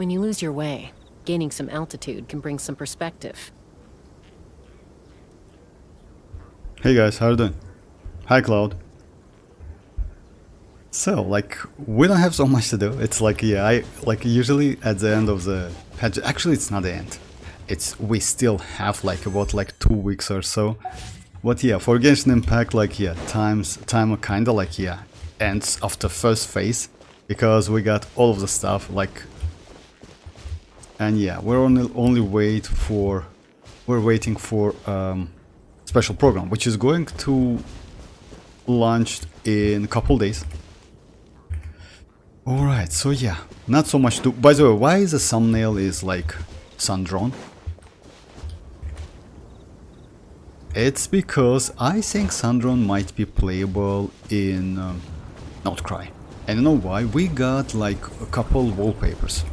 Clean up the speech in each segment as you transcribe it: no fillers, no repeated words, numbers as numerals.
When you lose your way, gaining some altitude can bring some perspective. Hey guys, how are you doing? Hi Cloud. So, like, we don't have so much to do. It's like, yeah, I like usually at the end of the patch. Actually, it's not the end. It's we still have like about like 2 weeks or so. But yeah, for Genshin Impact, like yeah, time kinda like yeah ends of the first phase because we got all of the stuff like, and yeah, we're only waiting for special program, which is going to launch in a couple days. Alright, so yeah, not so much to... By the way, why the thumbnail is like Sandrone? It's because I think Sandrone might be playable in Nod-Krai. And you know why? We got like a couple wallpapers.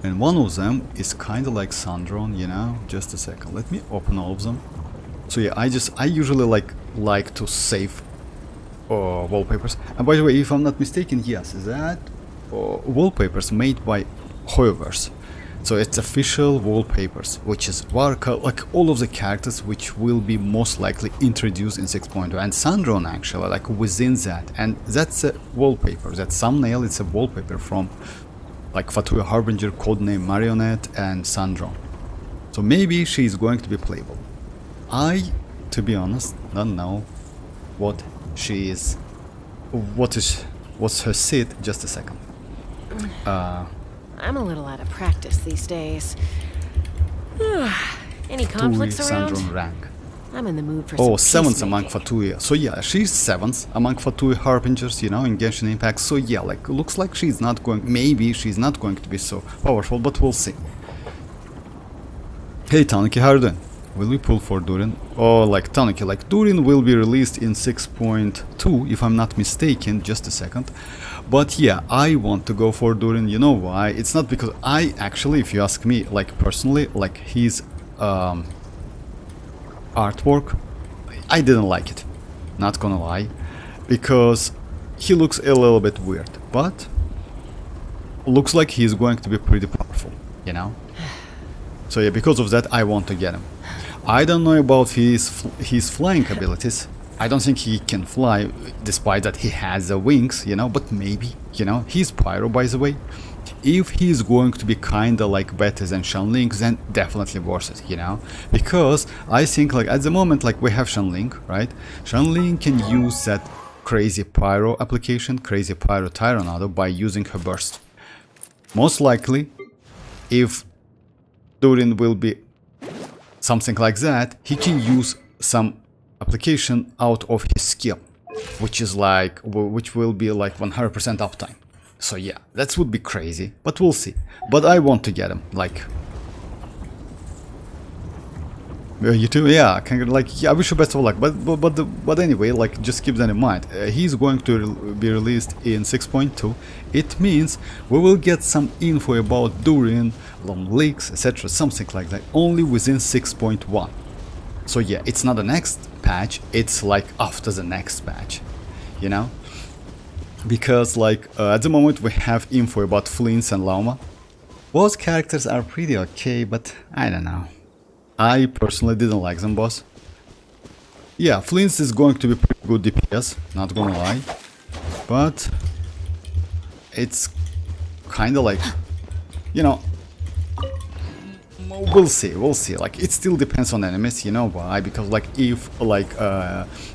And one of them is kind of like Sandrone, you know? Just a second, let me open all of them. So yeah, I usually like to save wallpapers. And by the way, if I'm not mistaken, yes, that wallpapers made by hoyoverse. So it's official wallpapers, which is Varka, like all of the characters which will be most likely introduced in 6.0, and Sandrone actually like within that. And that's a wallpaper, that thumbnail, it's a wallpaper from like Fatui Harbinger, codename Marionette, and Sandrone. So maybe she's going to be playable. I, to be honest, don't know what she is. What's her seat? Just a second. I'm a little out of practice these days. Any conflicts around? Sandrone rank. I'm in the mood for Oh, some 7th among peacemaking. Fatui. So yeah, she's 7th among Fatui Harbingers, you know, in Genshin Impact. So yeah, like, looks like she's not going... Maybe she's not going to be so powerful, but we'll see. Hey Tanuki, how are you doing? Will we pull for Durin? Oh, like Tanuki, like Durin will be released in 6.2, if I'm not mistaken, just a second. But yeah, I want to go for Durin, you know why? It's not because I actually, if you ask me, like personally, like his artwork, I didn't like it, not gonna lie, because he looks a little bit weird, but looks like he's going to be pretty powerful, you know? So yeah, because of that, I want to get him. I don't know about his flying abilities. I don't think he can fly, despite that he has the wings, you know, but maybe, you know, he's Pyro, by the way. If he's going to be kinda like better than Shanling, then definitely worth it, you know? Because I think like at the moment, like we have Shanling, right? Shanling can use that crazy Pyro application, crazy Pyro Tyranado, by using her burst. Most likely, if Durin will be something like that, he can use some application out of his skill, which is like, which will be like 100% uptime. So yeah, that would be crazy, but we'll see. But I want to get him, like... You too? Yeah, like, yeah, I wish you best of luck, but anyway, like, just keep that in mind. He's going to be released in 6.2. It means we will get some info about Durin, long leaks, etc., something like that, only within 6.1. So yeah, it's not the next patch, it's like after the next patch, you know? Because like at the moment we have info about Flins and Lauma. Both characters are pretty okay, but I don't know. I personally didn't like them, boss. Yeah, Flins is going to be pretty good DPS, not gonna lie. But it's kinda like, you know, we'll see. Like, it still depends on enemies, you know why? Because like if like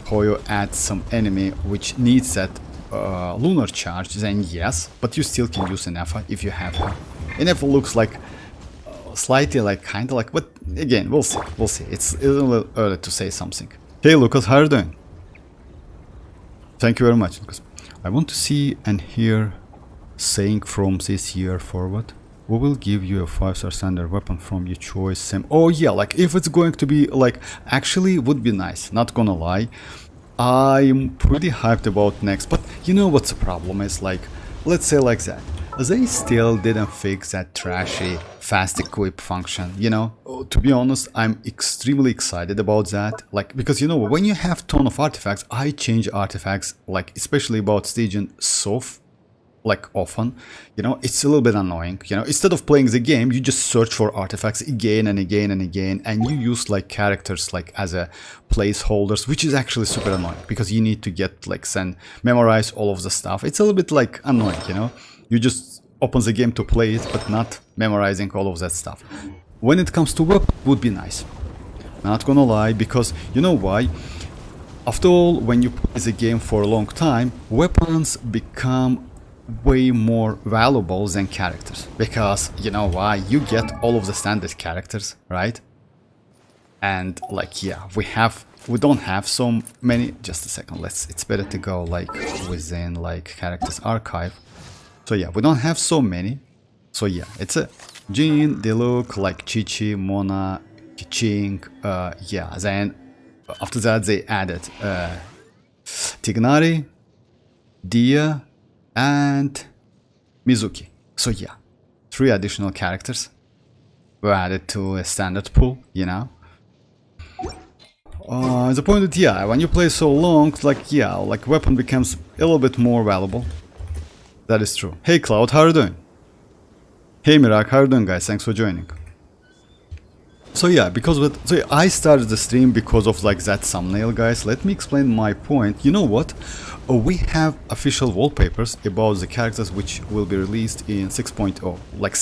Hoyo adds some enemy which needs that lunar charge, then yes, but you still can use ineffa if you have her. Ineffa looks like slightly like kinda like, but again, we'll see. It's a little early to say something. Hey Lucas, how are you doing? Thank you very much, Lucas. I want to see and hear saying from this year forward. We will give you a 5-star standard weapon from your choice. Same. Oh yeah, like if it's going to be like, actually would be nice, not gonna lie. I'm pretty hyped about next, but you know what's the problem is, like, let's say like that. They still didn't fix that trashy fast equip function, you know? To be honest, I'm extremely excited about that, like, because you know, when you have ton of artifacts, I change artifacts, like, especially about staging so like often, you know, it's a little bit annoying. You know, instead of playing the game, you just search for artifacts again and again and again, and you use like characters like as a placeholders, which is actually super annoying because you need to get like memorize all of the stuff. It's a little bit like annoying, you know. You just open the game to play it, but not memorizing all of that stuff. When it comes to weapon, it would be nice. Not gonna lie, because you know why? After all, when you play the game for a long time, weapons become way more valuable than characters. Because, you know why? You get all of the standard characters, right? And like, yeah, we don't have so many. Just a second, it's better to go like within like characters archive. So yeah, we don't have so many. So yeah, it's a Jin, Diluc, like Chichi, Mona, Kiching, yeah, then after that they added Tignari, Dia, and Mizuki. So yeah, 3 additional characters were added to a standard pool, you know. The point is, yeah, when you play so long, like, yeah, like weapon becomes a little bit more valuable. That is true. Hey Cloud, how are you doing? Hey Mirak, how are you doing, guys? Thanks for joining. So yeah, so I started the stream because of like that thumbnail, guys. Let me explain my point. You know what? We have official wallpapers about the characters which will be released in 6.0, like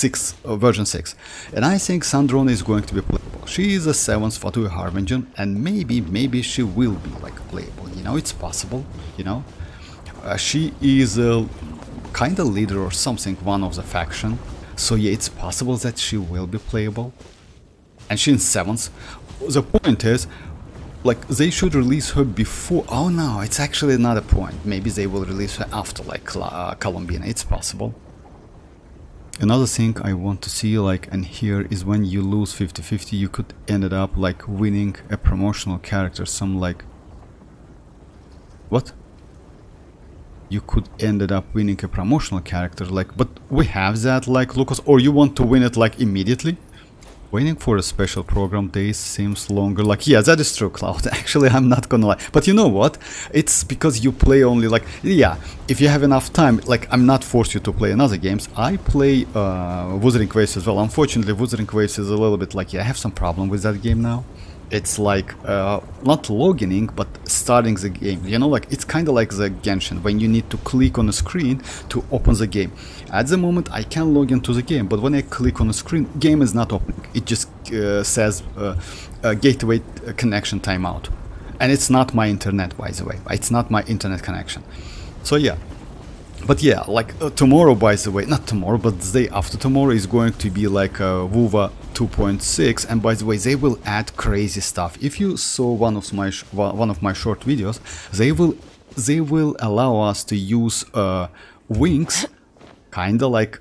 version 6. And I think Sandrone is going to be playable. She is a 7th Fatui Harbinger, and maybe she will be like playable. You know, it's possible, you know. She is a kind of leader or something, one of the faction. So yeah, it's possible that she will be playable. And she's in 7th. The point is, like, they should release her before. Oh no, it's actually not a point. Maybe they will release her after, like, Columbina. It's possible. Another thing I want to see, like, and here is when you lose 50-50, you could end up, like, winning a promotional character. Some, like... What? You could end up winning a promotional character, like, but we have that, like, Lucas, or you want to win it, like, immediately? Waiting for a special program days seems longer. Like, yeah, that is true, Cloud. Actually, I'm not gonna lie. But you know what? It's because you play only, like, yeah, if you have enough time, like, I'm not forced you to play another games. I play Wuthering Waves as well. Unfortunately, Wuthering Waves is a little bit like, yeah, I have some problem with that game now. It's like, not logging, but starting the game. You know, like, it's kind of like the Genshin, when you need to click on the screen to open the game. At the moment, I can log into the game, but when I click on the screen, game is not opening. It just says gateway connection timeout. And it's not my internet, by the way. It's not my internet connection. So yeah. But yeah, like tomorrow, by the way, not tomorrow, but the day after tomorrow is going to be like WUVA 2.6, and by the way, they will add crazy stuff. If you saw one of my short videos, they will allow us to use wings, kinda like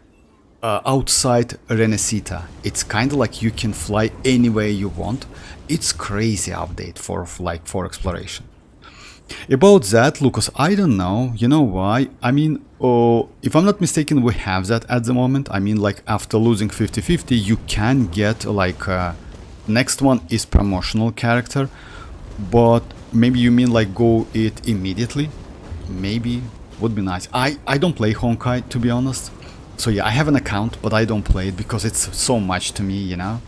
outside Renesita. It's kinda like you can fly anywhere you want. It's crazy update for exploration. About that, Lucas, I don't know, you know why? I mean, if I'm not mistaken, we have that at the moment. I mean, like, after losing 50-50, you can get, like, next one is promotional character, but maybe you mean, like, go it immediately? Maybe, would be nice. I don't play Honkai, to be honest. So yeah, I have an account, but I don't play it because it's so much to me, you know?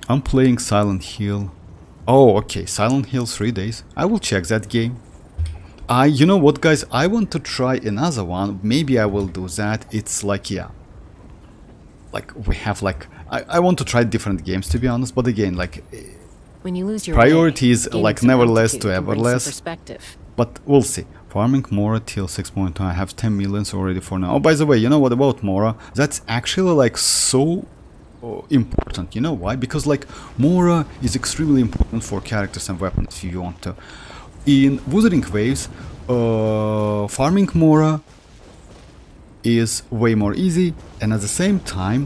I'm playing Silent Hill. Oh, okay, Silent Hill 3 days. I will check that game. You know what, guys? I want to try another one. Maybe I will do that. It's like, yeah. Like, we have, like... I want to try different games, to be honest. But again, like... When you lose your priority is, way, like, never less to ever less. Perspective. But we'll see. Farming Mora till 6.2. I have 10 millions already for now. Oh, by the way, you know what about Mora? That's actually, like, so... important. You know why? Because, like, Mora is extremely important for characters and weapons if you want to. In Wuthering Waves, farming Mora is way more easy, and at the same time,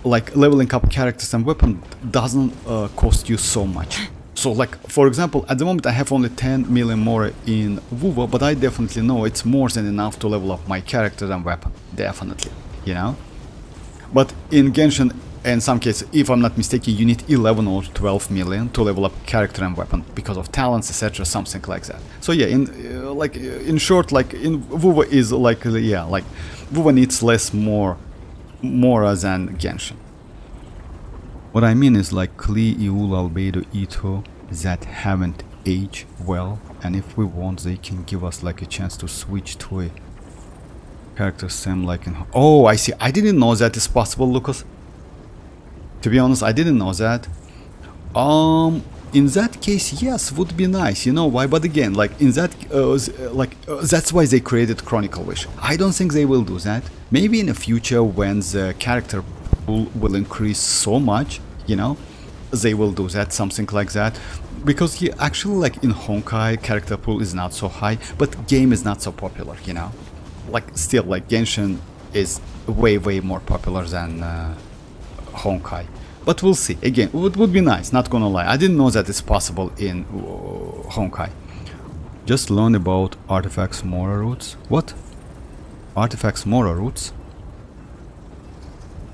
like, leveling up characters and weapons doesn't cost you so much. So, like, for example, at the moment I have only 10 million Mora in WUVA, but I definitely know it's more than enough to level up my character and weapon. Definitely, you know? But in Genshin, In some cases, if I'm not mistaken, you need 11 or 12 million to level up character and weapon because of talents, etc., something like that. So yeah, in short, like in WoW is like yeah, like WoW needs less Mora than Genshin. What I mean is like Kli, Iul, Albedo, Ito that haven't aged well, and if we want, they can give us like a chance to switch to a character same like in. Oh, I see. I didn't know that is possible, Lucas. To be honest, I didn't know that. In that case, yes, would be nice. You know why? But again, like in that, that's why they created Chronicle Wish. I don't think they will do that. Maybe in the future, when the character pool will increase so much, you know, they will do that, something like that. Because actually, like in Honkai, character pool is not so high, but game is not so popular. You know, like still, like Genshin is way more popular than Honkai. But we'll see. Again, it would be nice, not gonna lie. I didn't know that it's possible in Honkai. Just learn about artifacts Mora roots. What? Artifacts Mora roots?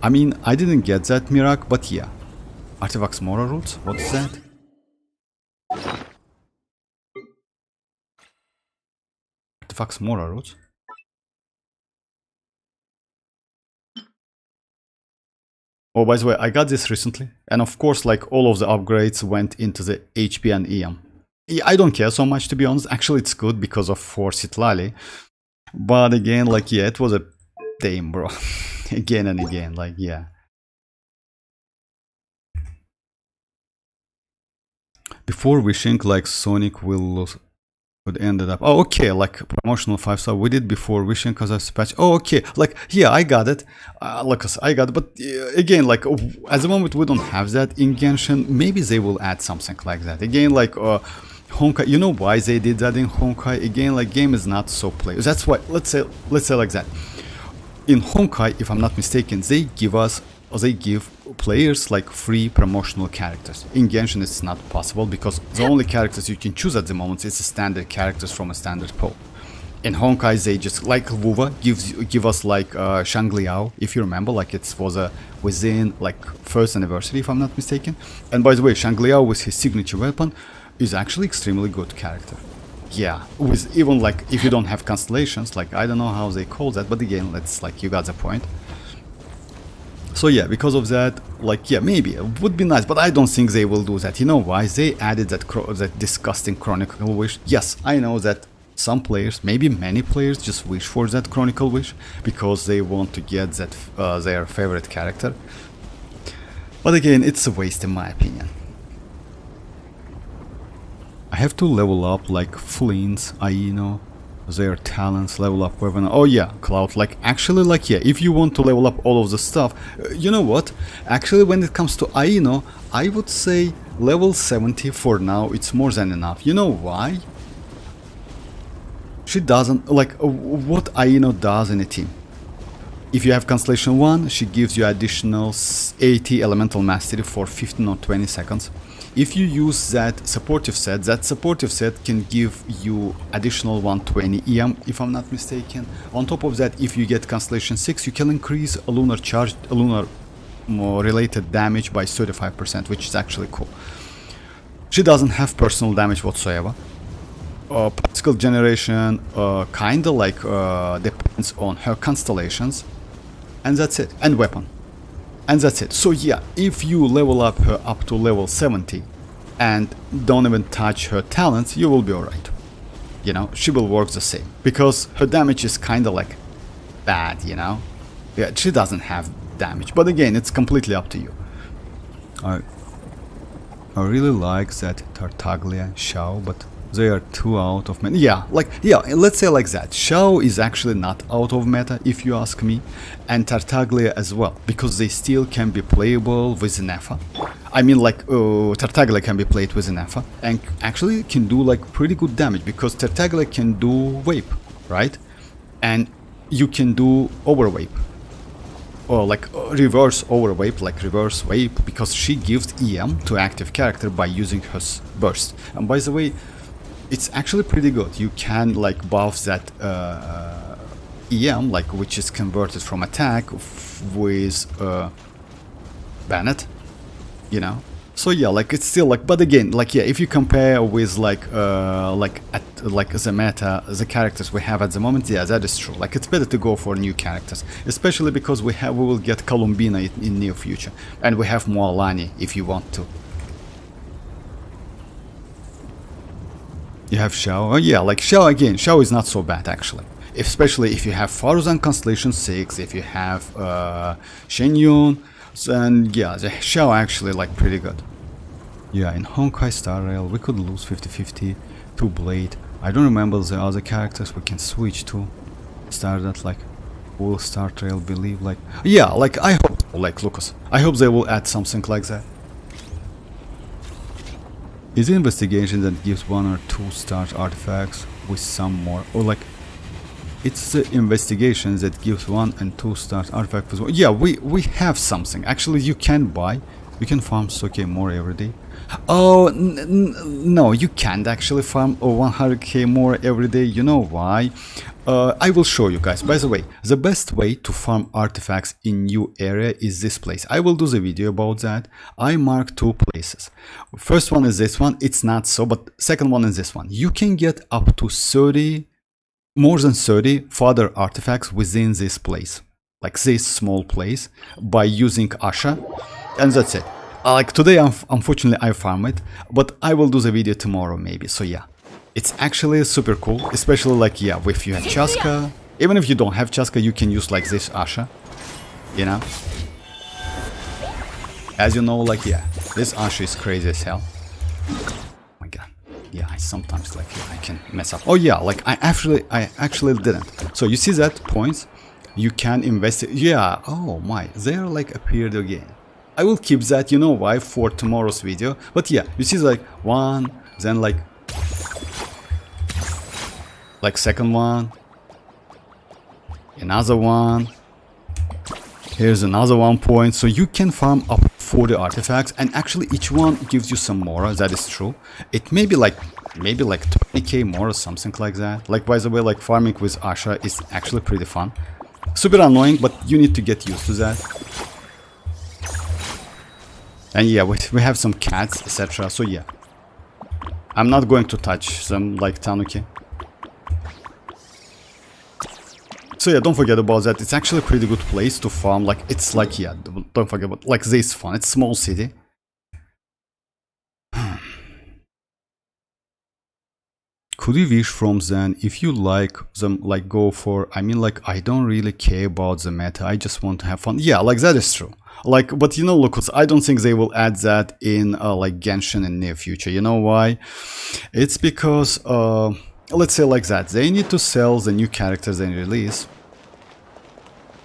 I mean, I didn't get that, Mirak, but yeah. Artifacts Mora roots? What is that? Artifacts Mora roots? Oh, by the way, I got this recently, and of course, like all of the upgrades went into the HP and EM. I don't care so much, to be honest. Actually, it's good because of for Sitlali. But again, like, yeah, it was a damn, bro. Again and again, like, yeah. Before wishing, like, Sonic would ended up. Oh, okay, like promotional 5-star. We did before wishing because I patch. Oh, okay, like yeah, I got it. Lucas, I got it. But again, like at the moment we don't have that in Genshin. Maybe they will add something like that. Again, like Honkai. You know why they did that in Honkai? Again, like game is not so play. That's why. Let's say like that. In Honkai, if I'm not mistaken, they give players like free promotional characters. In Genshin it's not possible because the only characters you can choose at the moment is the standard characters from a standard pool. In Honkai they just like WoW give us like Shangliao, if you remember, like it was a within like first anniversary if I'm not mistaken. And by the way, Shangliao with his signature weapon is actually extremely good character. Yeah, with even like if you don't have constellations, like I don't know how they call that, but again, let's like you got the point. So yeah, because of that, like yeah, maybe it would be nice, but I don't think they will do that. You know why? They added that disgusting Chronicle Wish. Yes, I know that some players, maybe many players, just wish for that Chronicle Wish because they want to get that their favorite character. But again, it's a waste in my opinion. I have to level up like Flins, Aino, their talents, level up weapon. Oh yeah, Cloud, like actually like yeah, if you want to level up all of the stuff, you know what, actually when it comes to Aino, I would say level 70 for now, it's more than enough. You know why? She doesn't, like what Aino does in a team. If you have Constellation 1, she gives you additional 80 elemental mastery for 15 or 20 seconds. If you use that supportive set can give you additional 120 EM, if I'm not mistaken. On top of that, if you get Constellation 6, you can increase a lunar related damage by 35%, which is actually cool. She doesn't have personal damage whatsoever. Particle generation kinda like depends on her constellations, and that's it. And weapon. And that's it. So yeah, if you level up her up to level 70 and don't even touch her talents, you will be alright. You know, she will work the same. Because her damage is kinda like bad, you know? Yeah, she doesn't have damage. But again, it's completely up to you. I really like that Tartaglia Xiao, but they are too out of meta. Yeah, like, yeah, let's say like that. Xiao is actually not out of meta, if you ask me, and Tartaglia as well, because they still can be playable with Nefer. I mean, like, Tartaglia can be played with Nefer, and actually can do, like, pretty good damage, because Tartaglia can do Wape, right? And you can do Overwape, or like reverse Overwape, like reverse Wape, because she gives EM to active character by using her burst. And by the way, it's actually pretty good. You can like buff that EM, like which is converted from attack with ban it, you know. So yeah, like it's still like, but again, like yeah, if you compare with like the meta, the characters we have at the moment, yeah, that is true. Like it's better to go for new characters, especially because we will get Columbina in near future, and we have Mualani if you want to. You have Xiao. Oh yeah, like Xiao again. Xiao is not so bad actually, especially if you have Faruzan Constellation 6, if you have Shenyun. And yeah, the Xiao actually like pretty good. Yeah, in Honkai Star Rail we could lose 50-50 to Blade. I don't remember the other characters we can switch to. Start that like full Star Rail, believe like yeah, like I hope like Lucas. I hope they will add something like that. Is the investigation that gives 1 or 2 start artifacts with some more, or like it's the investigation that gives 1 and 2 start artifact with 1. Yeah, we have something. Actually, you can buy. You can farm Soke more every day. Oh, no, you can't actually farm 100k more every day. You know why? I will show you guys. By the way, the best way to farm artifacts in new area is this place. I will do the video about that. I mark 2 places. First one is this one. It's not so, but second one is this one. You can get up to 30... more than 30 further artifacts within this place, like this small place, by using Asha, and that's it. Like today, unfortunately, I farm it, but I will do the video tomorrow maybe. So yeah, it's actually super cool, especially like yeah, if you have chasca, even if you don't have chasca, you can use like this Asha, you know. As you know, like yeah, this Asha is crazy as hell. Yeah, I sometimes like yeah, I can mess up. Oh yeah, like I actually didn't. So you see that points, you can invest it. Yeah. Oh my, they're like appeared again. I will keep that. You know why? For tomorrow's video. But yeah, you see like one, then like second one, another one. Here's another 1 point. So you can farm up 40 artifacts, and actually each one gives you some Mora. That is true. It may be like maybe like 20k more or something like that. Like by the way, like farming with Asha is actually pretty fun. Super annoying, but you need to get used to that. And yeah, we have some cats, etc. So yeah, I'm not going to touch them like Tanuki. So yeah, don't forget about that. It's actually a pretty good place to farm. Like it's like yeah, don't forget about like this fun. It's small city. Could you wish from then if you like them like go for? I mean like I don't really care about the meta. I just want to have fun. Yeah, like that is true. Like but you know look, I don't think they will add that in like Genshin in near future. You know why? It's because let's say like that, they need to sell the new characters they release.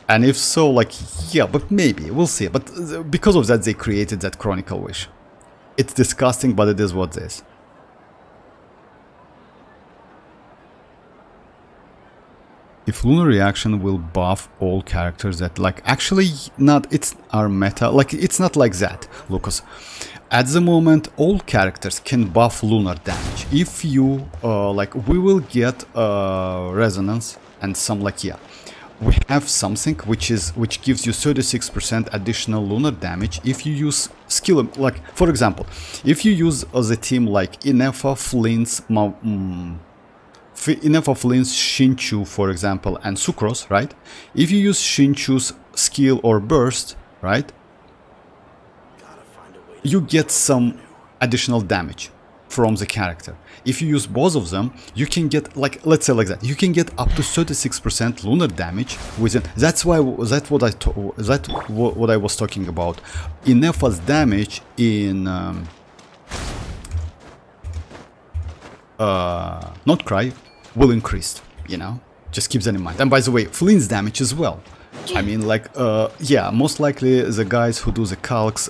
And if so, like, yeah, but maybe, we'll see. But because of that, they created that Chronicle Wish. It's disgusting, but it is what it is. If Lunar Reaction will buff all characters that, like, actually, not, it's our meta, like, it's not like that, Lucas. At the moment, all characters can buff lunar damage. If you, like, we will get resonance and some, like, yeah. We have something which gives you 36% additional lunar damage if you use skill, like, for example, if you use the team like ineffa, Flins, Shinchu, for example, and Sucrose, right? If you use Shinchu's skill or burst, right? You get some additional damage from the character. If you use both of them, you can get, like, let's say like that, you can get up to 36% lunar damage within. That's why what I was talking about. Ineffa's damage in Nod-Krai will increase, you know, just keep that in mind. And by the way, Flins damage as well. I mean, like, yeah, most likely the guys who do the calcs,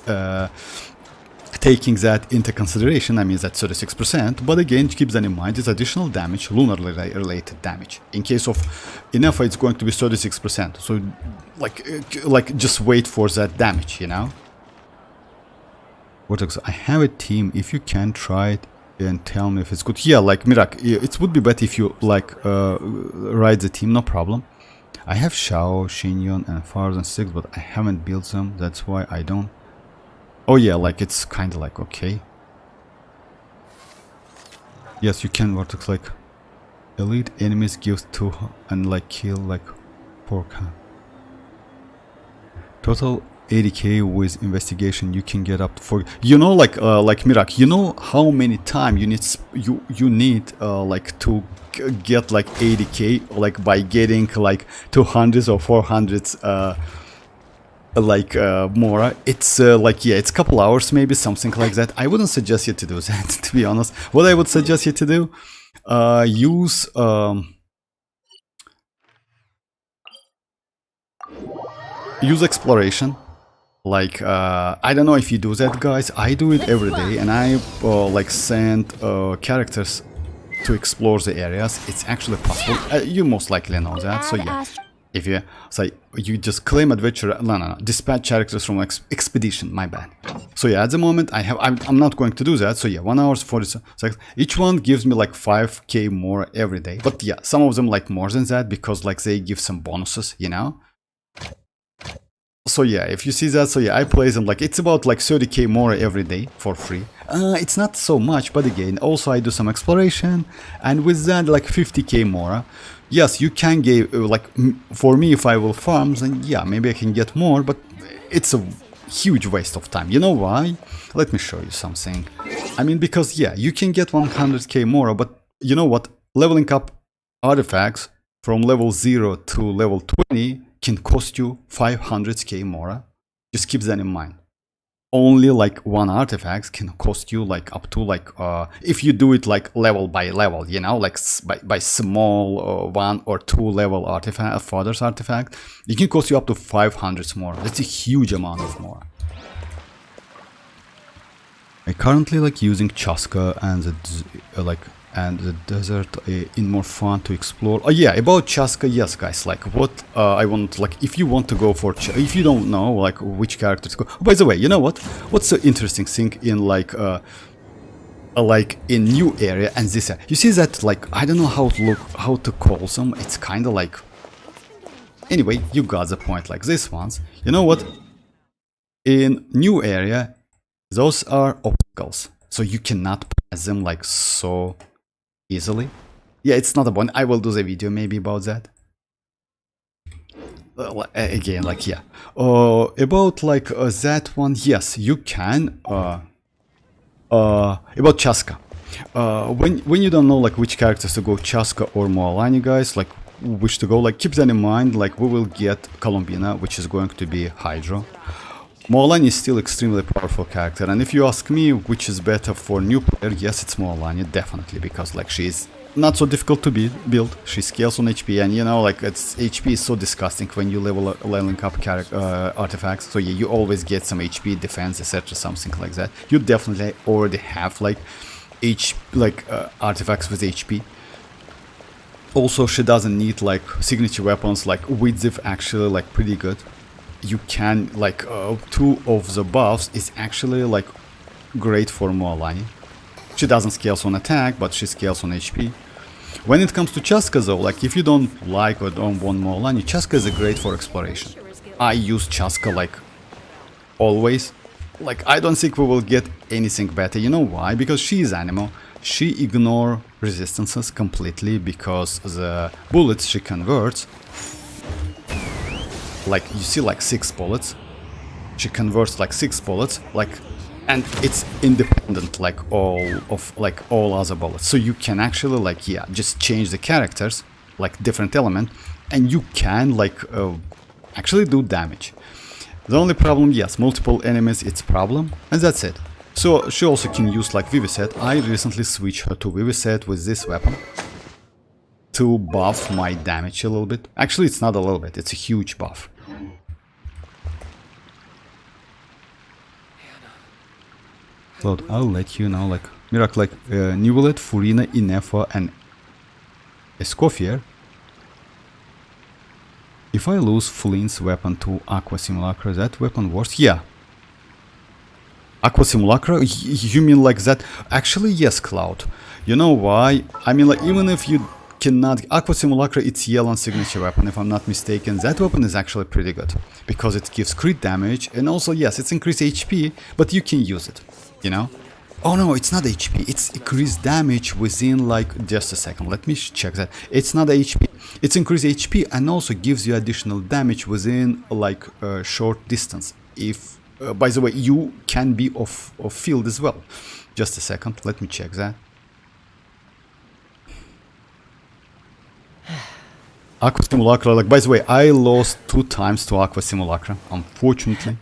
taking that into consideration, I mean, that's 36%, but again, keep that in mind, it's additional damage, lunar related damage. In case of Ineffa, it's going to be 36%, so, like, just wait for that damage, you know? Vortex, I have a team, if you can try it and tell me if it's good. Yeah, like, Mirak, it would be better if you, like, write the team, no problem. I have Xiao, Xinyon, and Farz and 6, but I haven't built them, that's why I don't Oh yeah, like it's kind of like okay. Yes, you can vertex like elite enemies give 2 and like kill like 4k. Total 80k with investigation you can get up to 4. You know, like Mirak, you know how many time you need you need like to get like 80k like by getting like 200s or 400s like Mora. It's like yeah, it's a couple hours maybe, something like that. I wouldn't suggest you to do that, to be honest. What I would suggest you to do, use exploration. Like I don't know if you do that, guys. I do it every day, and I like send characters to explore the areas. It's actually possible. You most likely know that. So yeah, if you say you just claim adventure, no, dispatch characters from expedition. My bad. So yeah, at the moment I'm not going to do that. So yeah, 1 hour 40 seconds. Each one gives me like 5k more every day. But yeah, some of them like more than that because like they give some bonuses, you know. So yeah, if you see that, so yeah, I play them like it's about like 30k more every day for free. It's not so much, but again, also I do some exploration, and with that like 50k more. Yes, you can get like for me if I will farm, then yeah, maybe I can get more, but it's a huge waste of time. You know why? Let me show you something. I mean, because yeah, you can get 100k more, but you know what? Leveling up artifacts from level 0 to level 20 can cost you 500k more. Just keep that in mind. Only like one artifact can cost you like up to like if you do it like level by level, you know, like by small 1 or 2 level artifact, father's artifact, it can cost you up to 500 more. That's a huge amount of more. I currently like using chasca and the the desert in more fun to explore. Oh yeah, about chasca, yes guys, like what I want, like if you want to go for if you don't know like which character to go. Oh, by the way, you know what, what's the interesting thing in like in new area and this area, you see that like I don't know how to call them. It's kind of like, anyway, you got the point. Like these ones, you know what, in new area those are obstacles, so you cannot pass them like so easily. Yeah, it's not a point. I will do the video maybe about that. Again, like yeah, about like that one, yes, you can. About chasca, when you don't know like which characters to go, chasca or mualani, guys, like which to go, like keep that in mind. Like we will get Columbina, which is going to be Hydro. Mualani is still extremely powerful character, and if you ask me which is better for new player, yes, it's Mualani, definitely, because like she's not so difficult to build. She scales on HP, and you know, like it's HP is so disgusting when you leveling up artifacts. So yeah, you always get some HP, defense, etc., something like that. You definitely already have like artifacts with HP. Also, she doesn't need like signature weapons. Like width actually like pretty good. You can like 2 of the buffs is actually like great for Mualani. She doesn't scale on attack, but she scales on HP. When it comes to chasca though, like if you don't like or don't want Mualani, chasca is great for exploration. I use chasca like always. Like I don't think we will get anything better. You know why? Because she is animal. She ignores resistances completely because the bullets she converts, like you see like 6 bullets, she converts like 6 bullets, like, and it's independent like all other bullets. So you can actually like yeah, just change the characters like different element, and you can like actually do damage. The only problem, yes, multiple enemies, it's problem, and that's it. So she also can use like Viviset. I recently switched her to Viviset with this weapon to buff my damage a little bit. Actually, it's not a little bit, it's a huge buff. Load, I'll let you know, like Miracle, like Nubulet, Furina, Ineffa, and Escoffier. If I lose Flins weapon to Aqua Simulacra, that weapon worse? Yeah. Aqua Simulacra? You mean like that? Actually, yes, Cloud. You know why? I mean, like even if you cannot. Aqua Simulacra, it's Yelan signature weapon, if I'm not mistaken. That weapon is actually pretty good because it gives crit damage and also, yes, it's increased HP, but you can use it, you know? Oh no, it's not HP, it's increased damage within like, just a second, let me check that. It's not HP, it's increased HP and also gives you additional damage within like a short distance. If, by the way, you can be off field as well. Just a second, let me check that. Aqua Simulacra, like, by the way, I lost 2 times to Aqua Simulacra, unfortunately.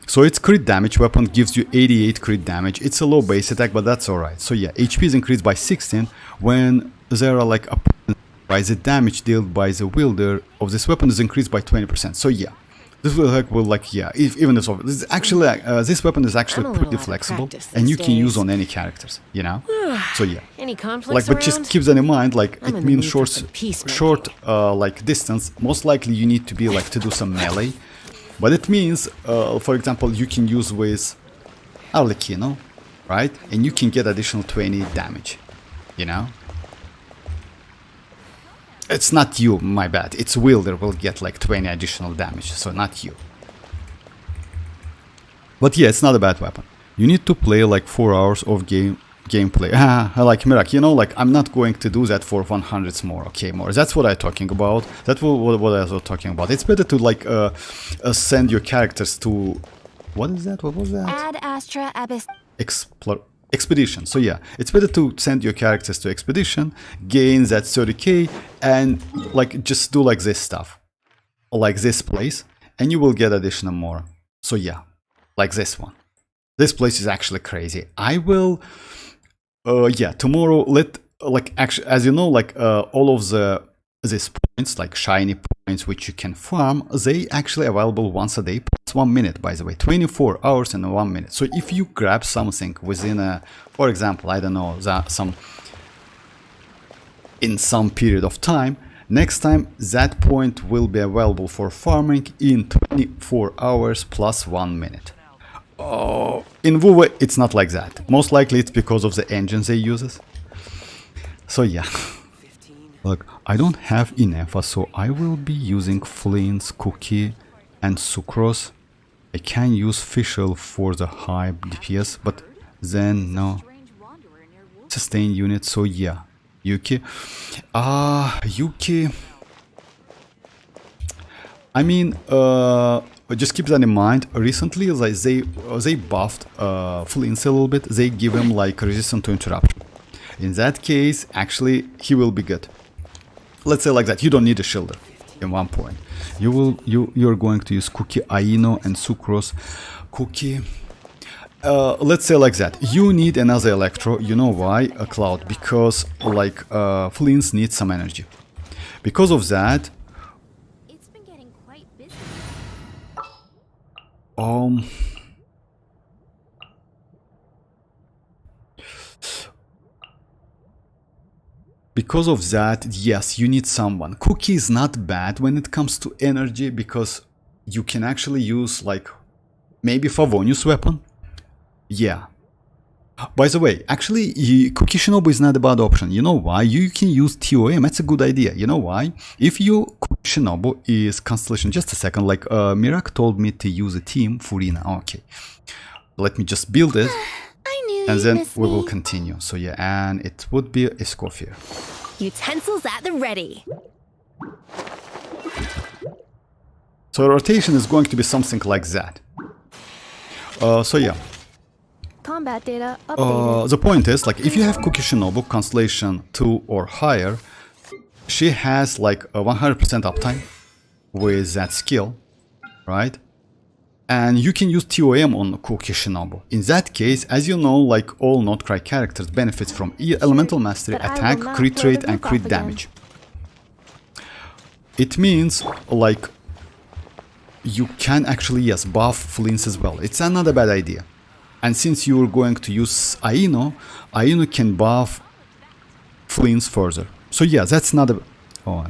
So its crit damage weapon gives you 88 crit damage. It's a low base attack, but that's alright. So yeah, HP is increased by 16 when there are like opponents. The damage dealt by the wielder of this weapon is increased by 20%. So yeah, this will like yeah, even if this actually this weapon is actually pretty flexible and you can use on any characters, you know. So yeah, Any conflicts like, but around? just keep that in mind. Like, I'm it in the means mood for some peacemaking. short like distance. Most likely you need to be like to do some melee, but it means for example you can use with Arlecchino, right? And you can get additional 20 damage, you know. It's not you, my bad. It's wielder will get like 20 additional damage, so not you. But yeah, it's not a bad weapon. You need to play like 4 hours of gameplay. Like Mirak, you know, like I'm not going to do that for 100 more. Okay, more. That's what I'm talking about. That's what I was talking about. It's better to like send your characters to, what is that? What was that? Ad Astra Abyss. Expedition. So yeah, it's better to send your characters to expedition, gain that 30k, and like just do like this stuff, like this place, and you will get additional more. So yeah, like this one. This place is actually crazy. I will, yeah, tomorrow actually, as you know, like all of these points, like shiny points which you can farm, they actually available once a day. 1 minute, by the way, 24 hours and 1 minute. So if you grab something within a, for example, I don't know, in some period of time, next time that point will be available for farming in 24 hours plus 1 minute. Oh, in WoW it's not like that. Most likely it's because of the engines they uses. So yeah. Look, I don't have ineffa, so I will be using Flins, Cookie and Sucrose. I can use Fischl for the high DPS, but then no sustain unit. So yeah, Yuki. Yuki. I mean, just keep that in mind. Recently, like they buffed Flins a little bit. They give him like resistance to interruption. In that case, actually, he will be good. Let's say like that. You don't need a shielder. In 1 point, you're going to use Cookie, Aino, and Sucrose. Cookie. Let's say like that. You need another Electro. You know why? A Cloud, because like Flins needs some energy. Because of that. It's been getting quite busy. Because of that, yes, you need someone. Cookie is not bad when it comes to energy because you can actually use like maybe Favonius weapon. Yeah. By the way, actually, Cookie Shinobu is not a bad option. You know why? You can use TOM. That's a good idea. You know why? If you Cookie Shinobu is Constellation, just a second, like Mirak told me to use a team Furina. Okay. Let me just build it. And then we will continue. So yeah, and it would be Escoffier. Utensils at the ready. So rotation is going to be something like that. So yeah. Combat data updated. The point is, like, if you have Cookie Shinobu Constellation 2 or higher, she has like a 100% uptime with that skill, right? And you can use TOM on Cookie Shinobu. In that case, as you know, like all Nod-Krai characters benefits from Elemental Mastery, attack, crit rate, and crit damage. It means like you can actually, yes, buff Flins as well. It's another bad idea. And since you're going to use Aino, Aino can buff Flins further. So yeah, that's not a... Oh,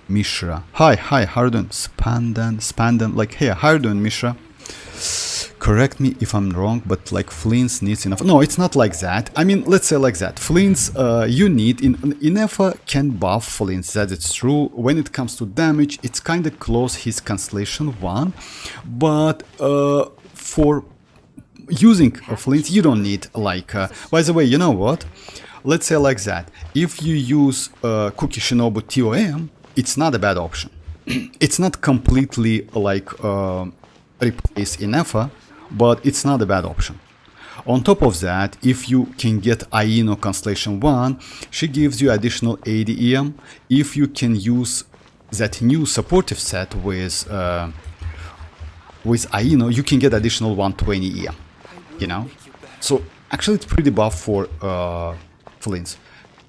Mishra. Hi, how are you doing? Spandan, like, hey, how are you doing, Mishra? correct me if I'm wrong, but like Flins needs enough. No, it's not like that. I mean, let's say like that. Flins, you need ineffa can buff Flins. That it's true. When it comes to damage, it's kind of close his Constellation 1, but for using Flins, you don't need like. By the way, you know what? Let's say like that. If you use Cookie Shinobu TOM, it's not a bad option. It's not completely like replace ineffa, but it's not a bad option. On top of that, if you can get Aino Constellation 1, she gives you additional 80 EM. If you can use that new supportive set with Aino, you can get additional 120 EM, you know? So actually it's pretty buff for Flins.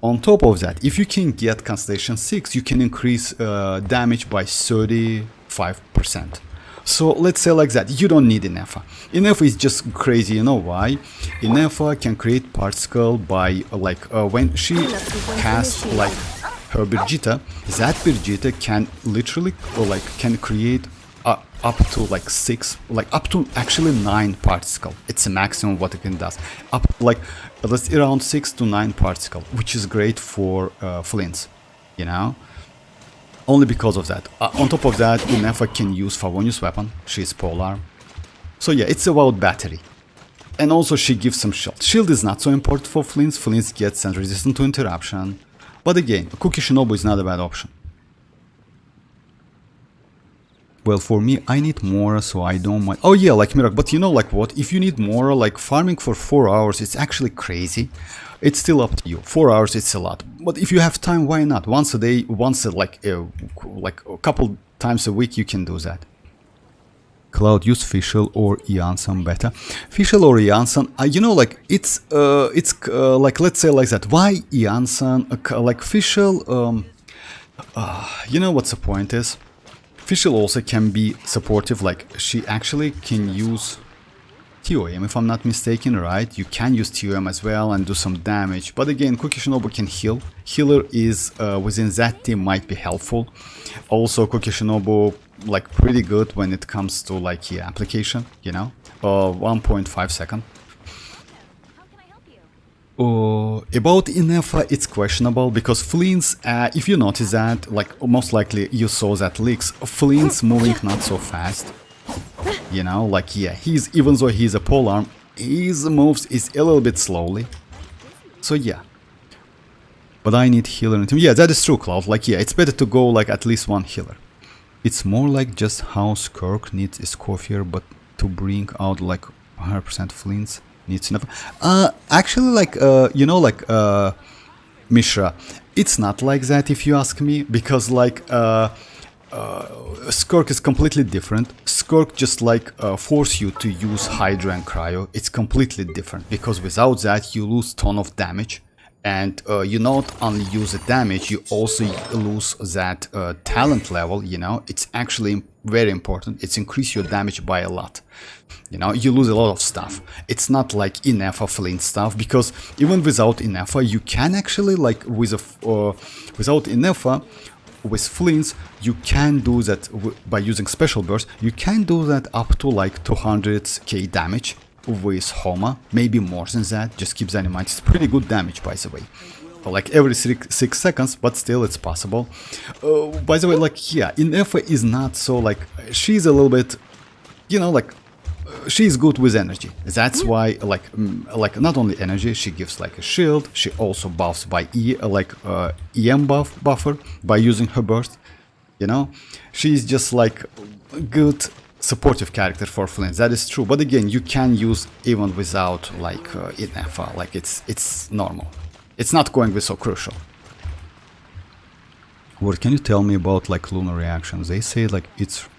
On top of that, if you can get Constellation 6, you can increase damage by 35%. So let's say like that, you don't need ineffa. Ineffa is just crazy, you know why? Ineffa can create particle by like when she casts like her Birgitta, that Birgitta can literally like can create up to like 6, like up to actually 9 particle. It's a maximum what it can does. Up like that's around 6 to 9 particle, which is great for Flins, you know? Only because of that. On top of that, ineffa can use Favonius weapon. She's polar. So yeah, it's about battery. And also she gives some shield. Shield is not so important for Flins. Flins gets and resistant to interruption. But again, Cookie Shinobu is not a bad option. Well, for me, I need Mora, so I don't mind. Oh yeah, like Mirak, but you know like what? If you need Mora, like farming for 4 hours, it's actually crazy. It's still up to you. 4 hours, it's a lot. But if you have time, why not? Once a day, like a couple times a week, you can do that. Cloud, use Fischl or Janssen better. Fischl or Janssen, you know, like it's like let's say like that. Why Janssen? Like Fischl, you know what's the point is? Fischl also can be supportive. Like she actually can use TOM, if I'm not mistaken, right? You can use TOM as well and do some damage. But again, Cookie Shinobu can heal. Healer is within that team might be helpful. Also, Cookie Shinobu like pretty good when it comes to like application, you know? 1.5 second. About ineffa, it's questionable because Flins, if you notice that, like most likely you saw that leaks, Flins moving not so fast. You know, like yeah, even though he's a polearm, his moves is a little bit slowly. So yeah. But I need healer in team. Yeah, that is true, Cloud. Like yeah, it's better to go like at least one healer. It's more like just how Skirk needs is Coffeer, but to bring out like 100% Flins needs enough. Actually, like you know, like Mishra, it's not like that if you ask me, because like Skirk is completely different. Skirk just like force you to use Hydra and Cryo. It's completely different because without that you lose ton of damage, and you not only use the damage, you also lose that talent level. You know, it's actually very important. It's increase your damage by a lot. You know, you lose a lot of stuff. It's not like ineffa Flint stuff, because even without ineffa, you can actually like with without ineffa. With Flins, you can do that by using special burst. You can do that up to like 200k damage with Homa, maybe more than that. Just keep that in mind. It's pretty good damage, by the way. Like every 6 seconds, but still it's possible. By the way, like yeah, ineffa is not so like, she's a little bit, you know, like she's good with energy. That's why like not only energy, she gives like a shield. She also buffs by EM buffer by using her burst. You know, she's just like a good supportive character for Flint. That is true. But again, you can use even without like ineffa. Like it's normal. It's not going to be so crucial. What can you tell me about like lunar reactions? They say like it's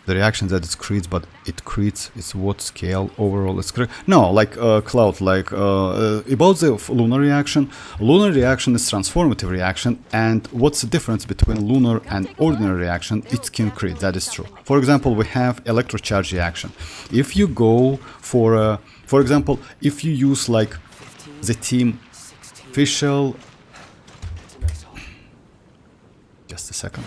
the reaction that it creates, but it creates it's what scale overall it's correct. No, like Cloud, like about the lunar reaction. Lunar reaction is transformative reaction, and what's the difference between lunar and ordinary reaction? It can create. That is true. For example, we have electrocharge reaction. If you go for example, if you use like the team Fischl. Just a second.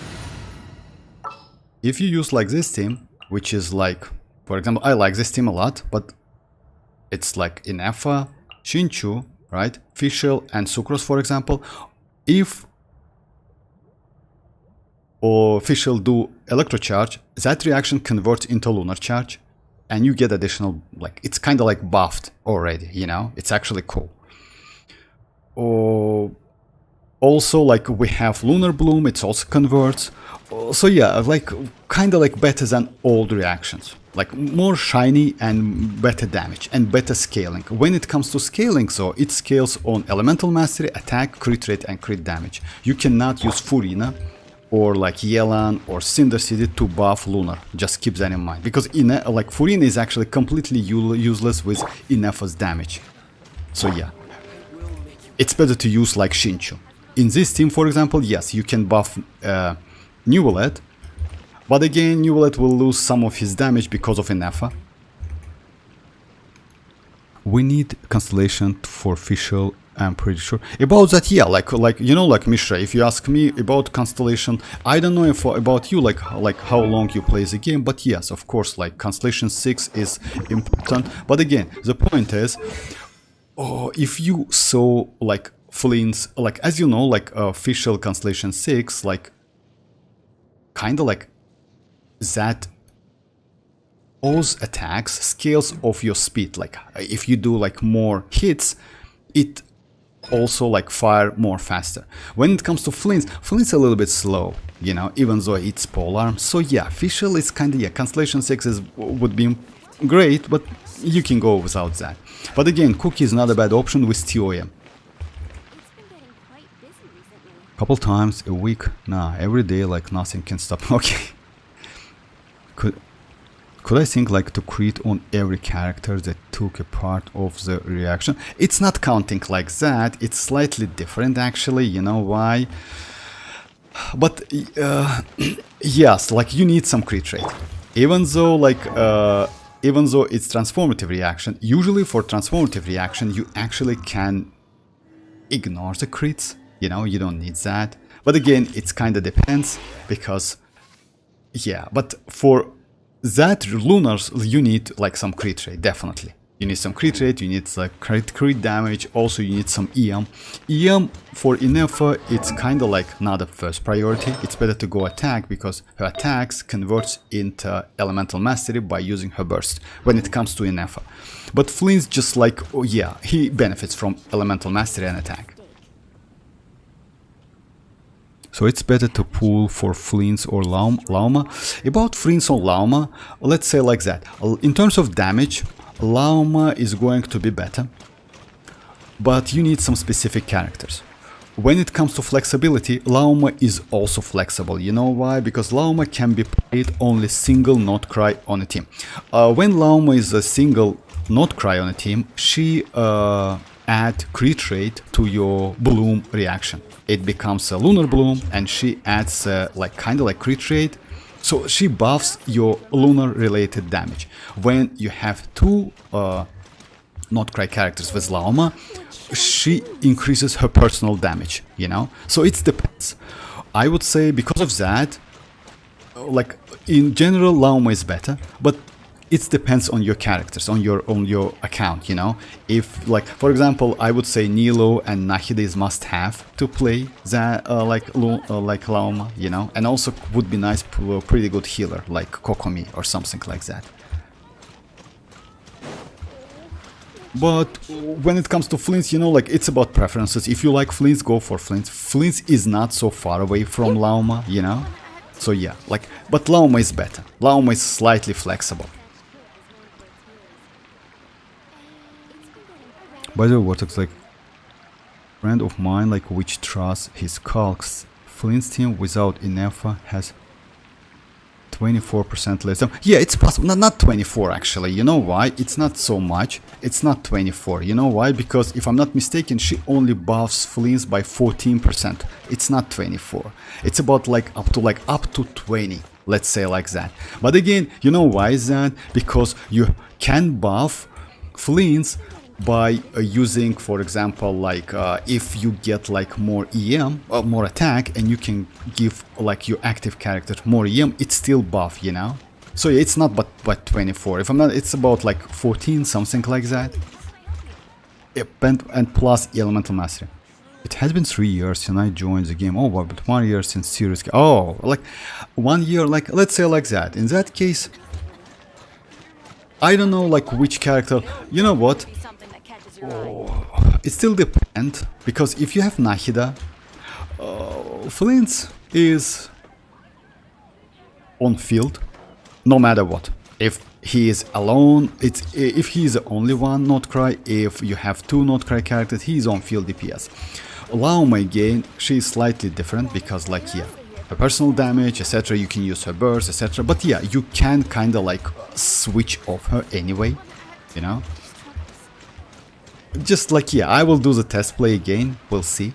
If you use like this team, which is like For example, I like this team a lot, but it's like ineffa, Shinchu, right? Fischl and Sucrose, for example. If or Fischl do electrocharge, that reaction converts into lunar charge, and you get additional, like, it's kind of like buffed already, you know? It's actually cool. Or also, like, we have lunar bloom, it also converts. So yeah, like, kind of like better than old reactions. Like, more shiny and better damage and better scaling. When it comes to scaling, so it scales on elemental mastery, attack, crit rate, and crit damage. You cannot use Furina or like Yelan or Cinder City to buff lunar. Just keep that in mind, because like Furina is actually completely useless with Ineffa's damage. So yeah, it's better to use like Shinchu. In this team, for example, yes, you can buff Newlet, but again, Newlet will lose some of his damage because of Ineffa. We need Constellation for Fischl, I'm pretty sure. About that, yeah, like you know, like Mishra, if you ask me about Constellation, I don't know if about you, like how long you play the game, but yes, of course, like Constellation 6 is important. But again, the point is, if you saw like Flins, like as you know, like official Constellation 6, like kind of like that O's attacks scales of your speed. Like if you do like more hits, it also like fire more faster. When it comes to Flins, Flins a little bit slow, you know, even though it's polearm. So yeah, official is kind of, yeah, Constellation 6 would be great, but you can go without that. But again, Cookie is not a bad option with TOM. Couple times a week, nah, every day, like nothing can stop. Okay. Could I think like to crit on every character that took a part of the reaction? It's not counting like that, it's slightly different actually, you know why? But yes, like you need some crit rate. Even though like even though it's transformative reaction, usually for transformative reaction you actually can ignore the crits, you know, you don't need that. But again, it's kind of depends, because yeah, but for that lunars you need like some crit rate, definitely. You need some crit rate, you need like crit damage, also you need some EM. EM for Ineffa, it's kind of like not a first priority. It's better to go attack, because her attacks converts into elemental mastery by using her burst when it comes to Ineffa. But Flint's just like, oh yeah, he benefits from elemental mastery and attack. So it's better to pull for Flins or Lauma. About Flins or Lauma, let's say like that. In terms of damage, Lauma is going to be better, but you need some specific characters. When it comes to flexibility, Lauma is also flexible. You know why? Because Lauma can be played only single Nod-Krai on a team. When Lauma is a single Nod-Krai on a team, she add crit rate to your bloom reaction. It becomes a lunar bloom, and she adds like kind of like crit rate, so she buffs your lunar related damage. When you have two Nod-Krai characters with Lauma, she increases her personal damage, you know. So it depends. I would say because of that, like in general, Lauma is better, but it depends on your characters, on your account, you know. If like for example, I would say Nilo and Nahida is must have to play that like Lauma, you know, and also would be nice pretty good healer like Kokomi or something like that. But when it comes to Flins, you know, like it's about preferences. If you like Flins, go for Flins. Flins is not so far away from Lauma, you know. So yeah, like, but Lauma is better. Lauma is slightly flexible. By the way, Vortex, like friend of mine, like which trusts his calcs. Flint's team without Ineffa has 24% less. Yeah, it's possible. Not 24 actually. You know why? It's not so much. It's not 24. You know why? Because if I'm not mistaken, she only buffs Flins by 14%. It's not 24. It's about like up to 20. Let's say like that. But again, you know why is that? Because you can buff Flins by using, for example, like if you get like more EM or more attack, and you can give like your active character more EM, it's still buff, you know. So yeah, it's not but 24. If I'm not, it's about like 14, something like that. Yep, and plus elemental mastery. It has been 3 years since I joined the game. Oh, wow, but 1 year since series. Oh, like 1 year, like let's say like that. In that case, I don't know like which character. You know what? Oh, it still depends, because if you have Nahida, Flins is on field no matter what. If he is alone, if he is the only one Nod-Krai, if you have two Nod-Krai characters, he is on field DPS. Lauma again, she is slightly different because like yeah, her personal damage, etc. You can use her burst, etc. But yeah, you can kinda like switch off her anyway, you know. Just like yeah, I will do the test play again. We'll see.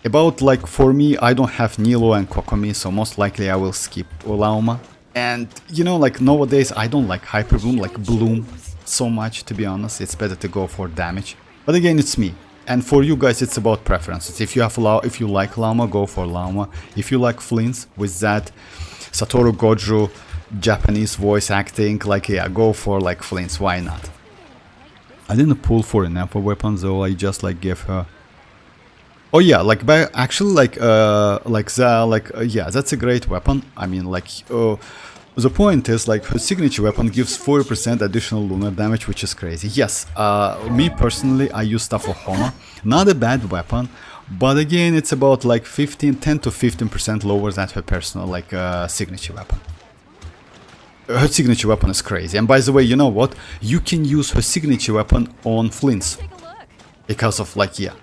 About like for me, I don't have Nilo and Kokomi, so most likely I will skip Lauma. And you know, like nowadays I don't like Hyper Bloom, like Bloom so much, to be honest. It's better to go for damage. But again, it's me. And for you guys, it's about preferences. If you like Lauma, go for Lauma. If you like Flins with that Satoru Gojo Japanese voice acting, like yeah, go for like Flins. Why not? I didn't pull for an ineffa weapon though. I just like gave her. Oh yeah, like by actually like yeah, that's a great weapon. I mean like the point is like her signature weapon gives 40% additional lunar damage, which is crazy. Yes, me personally, I use stuff for Honor. Not a bad weapon, but again, it's about like 10 to 15% lower than her personal like signature weapon. Her signature weapon is crazy. And by the way, you know what? You can use her signature weapon on Flins because of like yeah.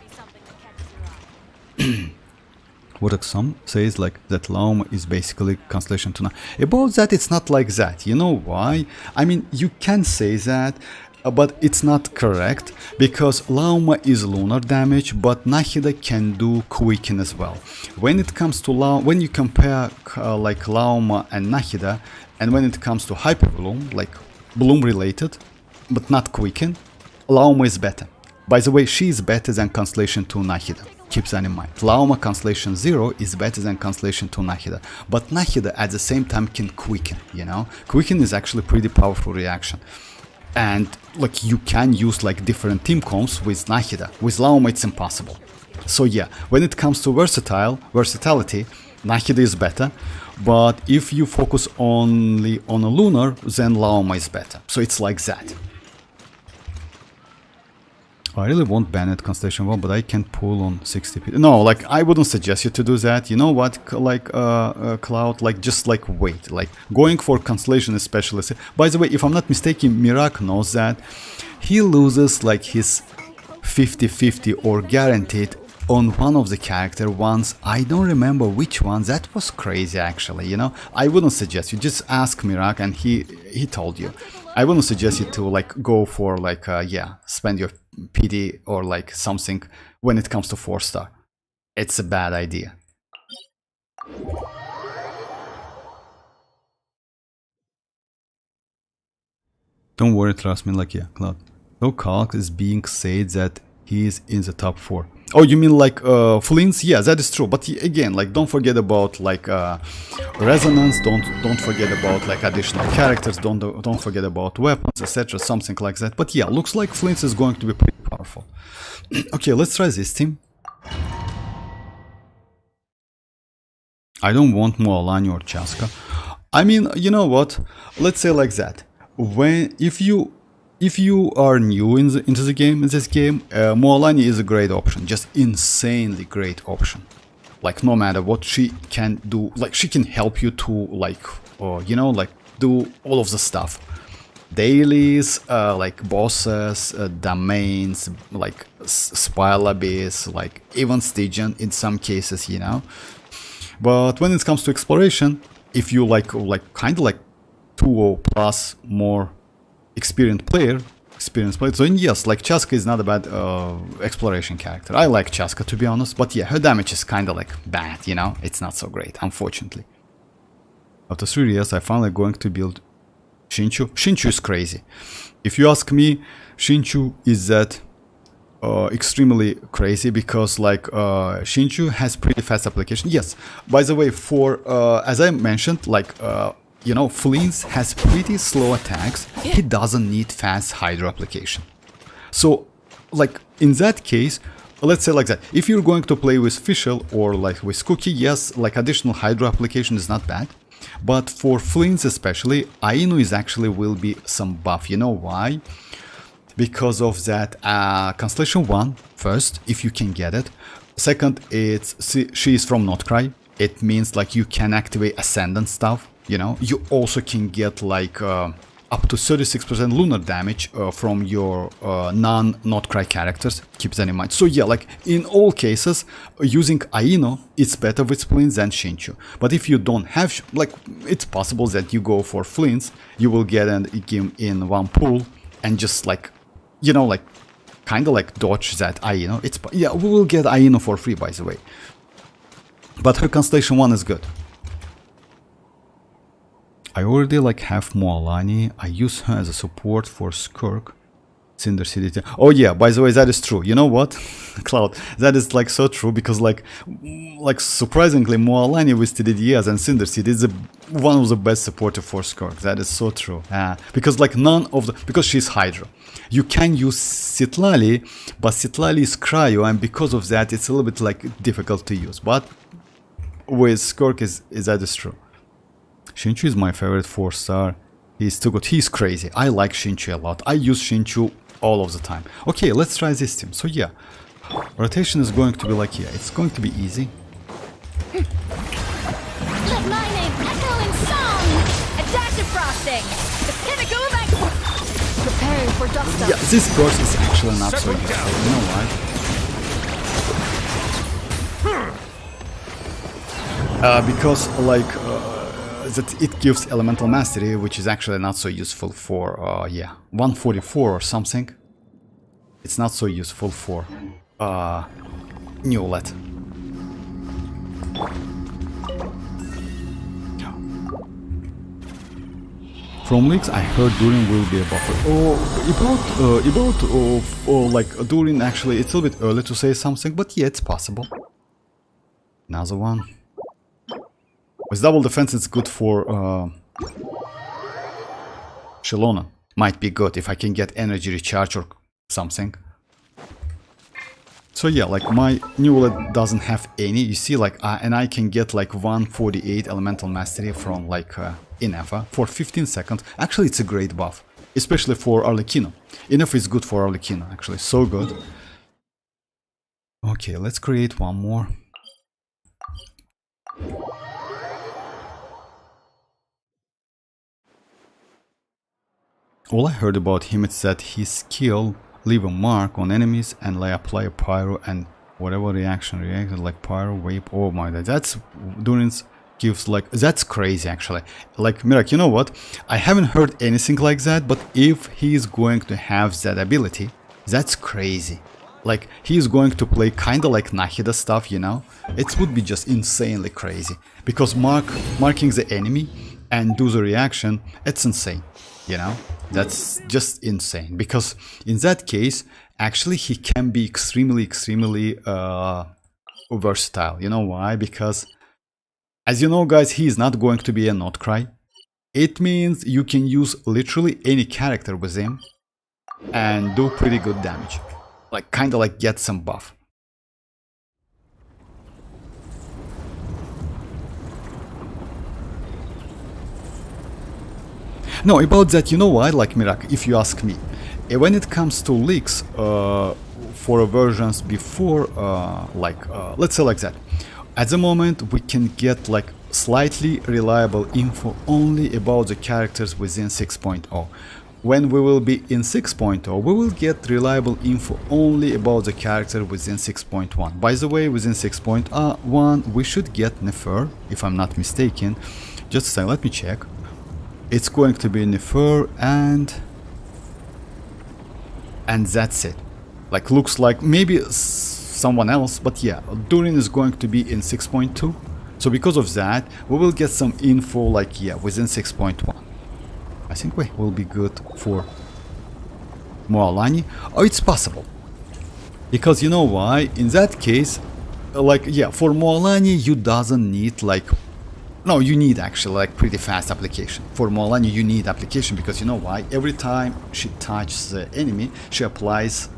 What some says like that Lauma is basically Constellation Tuna. About that, it's not like that. You know why? I mean, you can say that, but it's not correct, because Lauma is lunar damage, but Nahida can do quicken as well. When it comes to Lauma, when you compare like Lauma and Nahida, and when it comes to Hyper Bloom, like Bloom related, but not quicken, Lauma is better. By the way, she is better than Constellation 2 Nahida. Keep that in mind. Lauma Constellation 0 is better than Constellation 2 Nahida. But Nahida at the same time can quicken, you know? Quicken is actually pretty powerful reaction. And like you can use like different team comps with Nahida. With Lauma it's impossible. So yeah, when it comes to versatility, Nahida is better. But if you focus only on a lunar, then Lauma is better. So it's like that. I really want Bennett Constellation 1, but I can't pull on 60p. No, like I wouldn't suggest you to do that. You know what, like Cloud, like just like wait, like going for Constellation especially. By the way, if I'm not mistaken, Mirak knows that he loses like his 50-50 or guaranteed on one of the character once. I don't remember which one. That was crazy actually, you know. I wouldn't suggest you, just ask Mirak and he told you. I wouldn't suggest you to like go for like yeah, spend your PD or like something when it comes to 4-star. It's a bad idea. Don't worry, trust me, like yeah, Cloud. No Kalk is being said that he is in the top 4. Oh, you mean like Flins? Yeah, that is true. But again, like don't forget about like resonance. Don't forget about like additional characters. Don't forget about weapons, etc. Something like that. But yeah, looks like Flins is going to be pretty powerful. Okay, let's try this team. I don't want mualani or chasca. I mean, you know what? Let's say like that. If you are new into the game, mualani is a great option, just insanely great option. Like no matter what she can do, like she can help you to like, you know, like do all of the stuff. Dailies, like bosses, domains, like Spile Abyss, like even Stygian in some cases, you know. But when it comes to exploration, if you like kind of like 2 plus more experienced player, so yes, like Chasca is not a bad exploration character. I like Chasca, to be honest, but yeah, her damage is kind of like bad, you know, it's not so great, unfortunately. After 3 years, I finally going to build Shinchu. Shinchu is crazy. If you ask me, Shinchu is that extremely crazy because like Shinchu has pretty fast application. Yes, by the way, for as I mentioned, like you know, Flins has pretty slow attacks. He doesn't need fast hydro application. So, like, in that case, let's say like that, if you're going to play with Fischl or like with Cookie, yes, like additional hydro application is not bad. But for Flins especially, Aino is actually will be some buff. You know why? Because of that Constellation 1, first, if you can get it. Second, she is from Nod-Krai. It means like you can activate Ascendant stuff, you know. You also can get like up to 36% lunar damage from your non-Nod-Krai characters. Keep that in mind. So yeah, like in all cases, using Aino, it's better with Flins than Shinchu. But if you don't have, like, it's possible that you go for Flins, you will get a game in one pool and just like, you know, like kind of like dodge that Aino. It's, yeah, we will get Aino for free, by the way. But her Constellation 1 is good. I already like have mualani. I use her as a support for Skirk. Cinder City. Oh yeah, by the way, that is true. You know what, Cloud? That is like so true because like surprisingly, mualani with TDDS and Cinder City is one of the best supporter for Skirk. That is so true. Because like none of the, because she's Hydra. You can use Citlali, but Citlali is cryo, and because of that, it's a little bit like difficult to use. But with Skirk that is true. Shinchu is my favorite 4-star. He's too good. He's crazy. I like Shinchu a lot. I use Shinchu all of the time. Okay, let's try this team. So yeah, rotation is going to be like, yeah, it's going to be easy. Let my name echo in song! A dash of frosting! The pinnacle of excellence! Preparing for dust up. Yeah, this course is actually not so useful. You know why? Because like that it gives elemental mastery, which is actually not so useful for yeah, 144 or something. It's not so useful for Newlet. From leaks, I heard Durin will be a buffer. Like Durin, actually, it's a little bit early to say something, but yeah, it's possible. Another one. With double defense, it's good for xilonen. Might be good if I can get energy recharge or something. So yeah, like my Newlet doesn't have any, you see, like, and I can get like 148 elemental mastery from like ineffa for 15 seconds. Actually, it's a great buff, especially for Arlecchino. Ineffa is good for Arlecchino, actually, so good. Okay, let's create one more. All I heard about him is that his skill leave a mark on enemies and like apply a pyro and whatever reaction reacted like pyro wave. Oh my god, that's Durin's gives like, that's crazy actually. Like Mirak, you know what? I haven't heard anything like that, but if he's going to have that ability, that's crazy. Like he's going to play kinda like Nahida stuff, you know? It would be just insanely crazy. Because marking the enemy and do the reaction, it's insane, you know? That's just insane, because in that case, actually he can be extremely versatile. You know why? Because, as you know guys, he is not going to be a Nod-Krai. It means you can use literally any character with him and do pretty good damage. Like, kinda like get some buff. No, about that, you know why, like Mirak, if you ask me, when it comes to leaks for versions before, let's say like that, at the moment we can get like slightly reliable info only about the characters within 6.0. When we will be in 6.0, we will get reliable info only about the character within 6.1. By the way, within 6.1 we should get Nefer, if I'm not mistaken. Just a second, let me check. It's going to be Nefer and that's it. Like, looks like maybe someone else, but yeah, Durin is going to be in 6.2. So because of that, we will get some info like, yeah, within 6.1. I think we will be good for mualani. Oh, it's possible. Because you know why? In that case, like, yeah, for mualani you doesn't need like, No, you need actually like pretty fast application. For mualani you need application because you know why? Every time she touches the enemy, she applies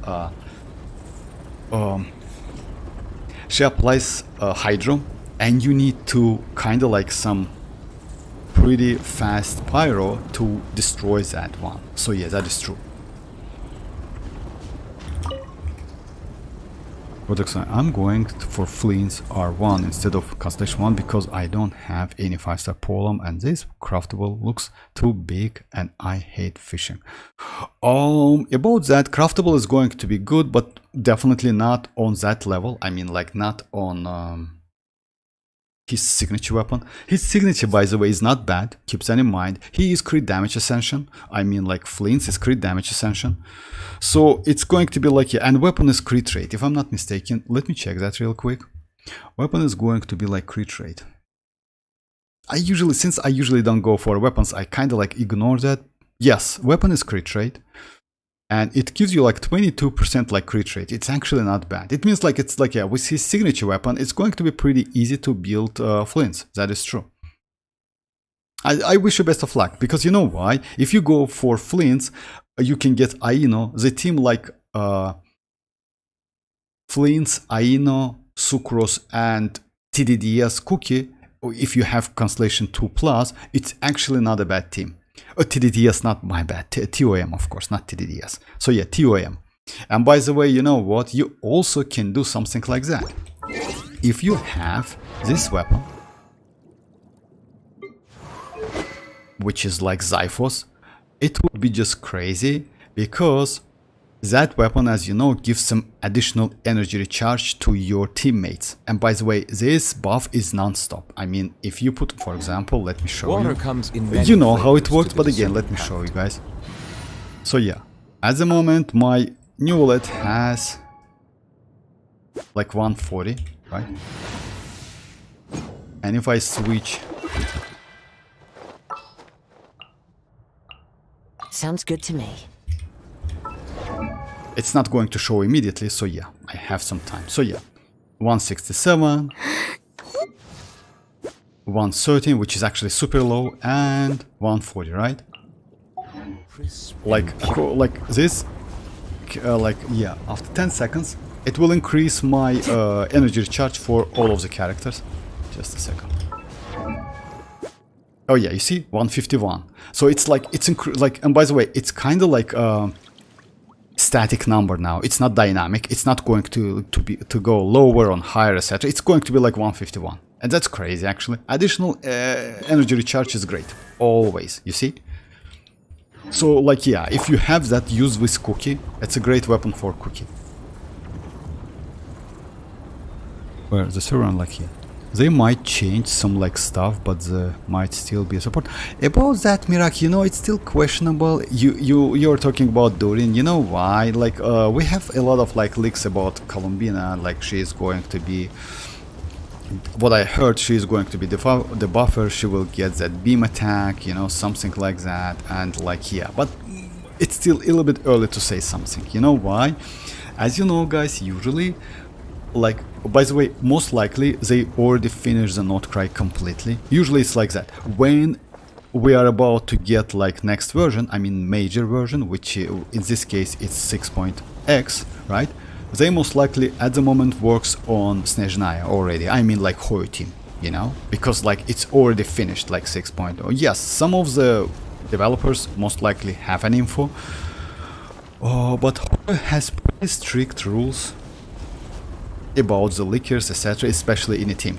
hydro, and you need to kind of like some pretty fast pyro to destroy that one. So yeah, that is true. I'm going for Flins R1 instead of Constellation 1 because I don't have any 5-star polem and this craftable looks too big and I hate fishing. About that, craftable is going to be good, but definitely not on that level. I mean, like not on his signature weapon. His signature, by the way, is not bad. Keep that in mind. He is crit damage ascension. I mean, like Flins is crit damage ascension. So it's going to be like, yeah, and weapon is crit rate. If I'm not mistaken, let me check that real quick. Weapon is going to be like crit rate. Since I usually don't go for weapons, I kind of like ignore that. Yes, weapon is crit rate. And it gives you like 22% like crit rate. It's actually not bad. It means like it's like, yeah, with his signature weapon, it's going to be pretty easy to build Flins. That is true. I wish you best of luck because you know why? If you go for Flins, you can get Aino. The team like Flins, Aino, Sucrose, and TDDS Cookie. If you have Constellation 2+, it's actually not a bad team. TDDS, not my bad. TOM, of course, not TDDS. So yeah, TOM. And by the way, you know what? You also can do something like that. If you have this weapon, which is like Xiphos, it would be just crazy because that weapon, as you know, gives some additional energy recharge to your teammates. And by the way, this buff is non-stop. I mean, if you put, for example, let me show you. Comes in you know how it works, but again, let me show you guys. So yeah, at the moment, my new wallet has like 140, right? And if I switch... Sounds good to me. It's not going to show immediately, so yeah, I have some time. So yeah, 167, 113, which is actually super low, and 140, right? Like this, like yeah, after 10 seconds, it will increase my energy recharge for all of the characters. Just a second. Oh yeah, you see, 151. So it's like and by the way, it's kind of like static number now. It's not dynamic. It's not going to go lower or higher, etc. It's going to be like 151, and that's crazy actually. Additional energy recharge is great always. You see. So like yeah, if you have that, use with Cookie. It's a great weapon for Cookie. Where the server unlock here. They might change some like stuff, but there might still be a support. About that, Mirak, you know, it's still questionable. You're talking about Durin. You know why? Like we have a lot of like leaks about Columbina. Like she is going to be, what I heard, she is going to be the buffer. She will get that beam attack, you know, something like that. And like yeah, but it's still a little bit early to say something. You know why? As you know, guys, usually. Like, by the way, most likely they already finished the Nod-Krai completely. Usually it's like that. When we are about to get like next version, I mean major version, which in this case it's 6.x, right? They most likely at the moment works on Snezhnaya already. I mean like Hoyo team, you know? Because like it's already finished like 6.0. Yes, some of the developers most likely have an info. But Hoyo has pretty strict rules about the leakers, etc., especially in a team.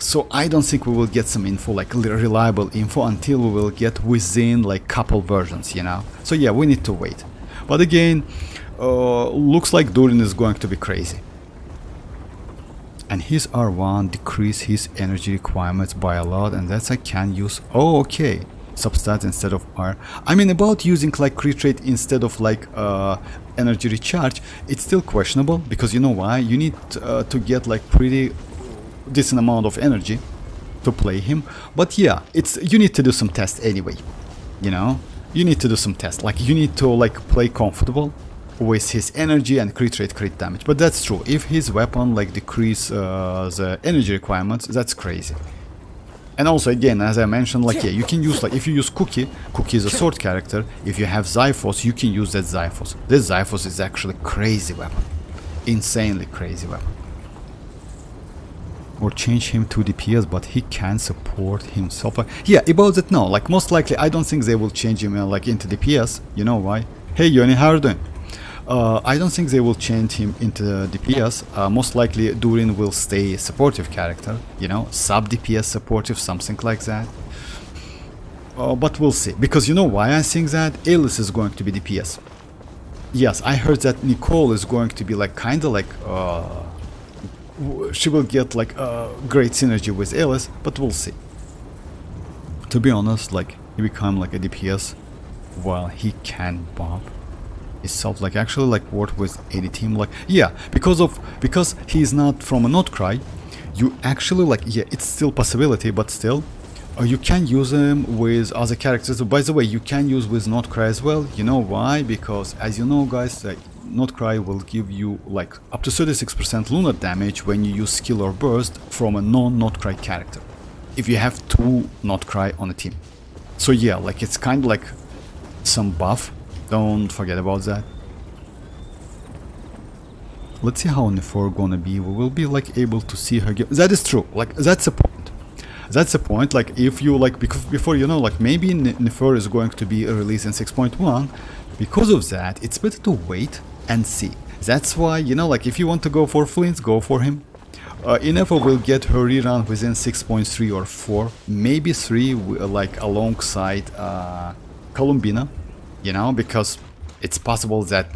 So I don't think we will get some info, like reliable info, until we will get within like couple versions, you know. So yeah, we need to wait. But again, looks like Durin is going to be crazy. And his R1 decrease his energy requirements by a lot, and that's I can use. Oh, okay. Substat instead of R. I mean, about using like crit rate instead of like energy recharge, it's still questionable because you know why? You need to get like pretty decent amount of energy to play him. But yeah, you need to do some tests anyway. You know, you need to do some tests. Like you need to like play comfortable with his energy and crit rate, crit damage. But that's true. If his weapon like decrease the energy requirements, that's crazy. And also, again, as I mentioned, like, yeah, you can use, like, if you use Cookie is a sword character. If you have Xiphos, you can use that Xiphos. This Xiphos is actually crazy weapon. Insanely crazy weapon. Or change him to DPS, but he can support himself. Yeah, about that, no. Like, most likely, I don't think they will change him, like, into DPS. You know why? Hey, Yoni, how are you doing? I don't think they will change him into DPS. Most likely, Durin will stay supportive character. You know, sub DPS supportive, something like that. But we'll see. Because you know why I think that? Alice is going to be DPS. Yes, I heard that Nicole is going to be, like, kind of like... she will get like a great synergy with Alice, but we'll see. To be honest, like, he become like a DPS while he can buff itself, like actually like work with AD team, like, yeah, because he's not from a Nod-Krai, you actually, like, yeah, it's still possibility, but still you can use him with other characters. By the way, you can use with Nod-Krai as well. You know why? Because as you know, guys, Nod-Krai will give you like up to 36% lunar damage when you use skill or burst from a non-Nod-Krai character, if you have two Nod-Krai on a team. So yeah, like, it's kind of like some buff, don't forget about that. Let's see how Nefer gonna be. We will be like able to see her. That is true, like, that's the point. That's the point, like, if you like, because before, you know, like, maybe Nefer is going to be released in 6.1. Because of that, it's better to wait and see. That's why, you know, like, if you want to go for Flins, go for him. Ineffa will get her rerun within 6.3 or 4, maybe 3, like, alongside Columbina, you know, because it's possible that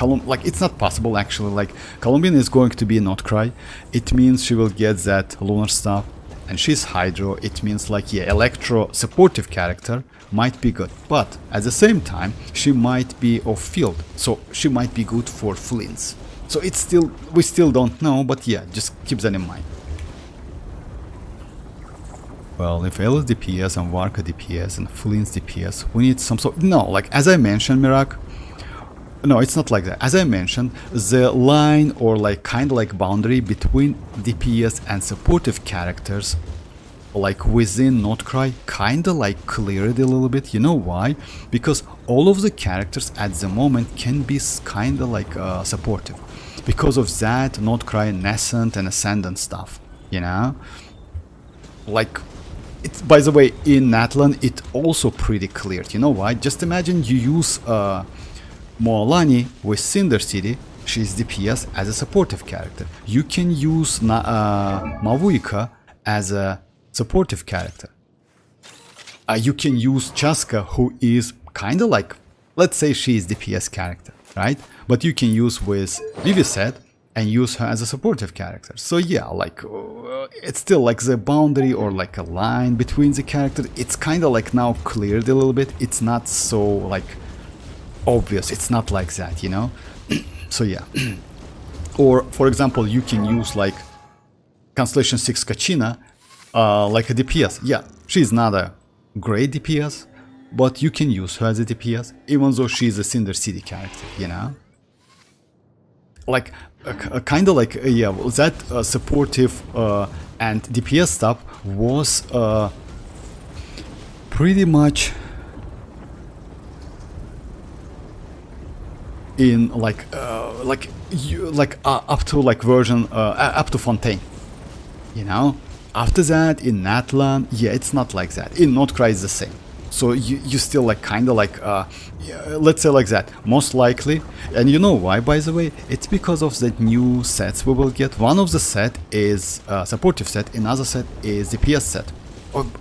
like, it's not possible actually, like, Columbina is going to be Nod-Krai. It means she will get that lunar stuff, and she's Hydro. It means, like, yeah, Electro supportive character might be good, but at the same time she might be off field, so she might be good for Flins. So it's still, we still don't know, but yeah, just keep that in mind. Well, if Alice DPS and Varka DPS and Flins DPS, we need some sort, no, like, as I mentioned, Mirak, no, it's not like that. As I mentioned, the line, or like kind of like boundary between DPS and supportive characters, like within Nod-Krai, kind of like cleared a little bit. You know why? Because all of the characters at the moment can be kind of like supportive. Because of that, Nod-Krai nascent and ascendant stuff, you know? Like, it's, by the way, in Natlan, it also pretty cleared. You know why? Just imagine you use mualani with Cinder City. She's DPS as a supportive character. You can use mavuika as a supportive character. You can use Chasca, who is kind of like, let's say she is DPS character, right? But you can use with Viviset and use her as a supportive character. So yeah, like, it's still like the boundary or like a line between the characters. It's kind of like now cleared a little bit. It's not so like obvious. It's not like that, you know? So yeah. Or for example, you can use like Constellation 6 Kachina like a DPS. Yeah, she's not a great DPS, but you can use her as a DPS, even though she's a Cinder City character, you know? Like, kind of like, yeah, that supportive and DPS stuff was pretty much in like up to like version up to Fontaine, you know? After that, in Natlan, yeah, it's not like that. In Nod-Krai is the same. So you still like kind of like yeah, let's say like that, most likely. And you know why, by the way? It's because of the new sets we will get. One of the set is supportive set, another set is DPS set.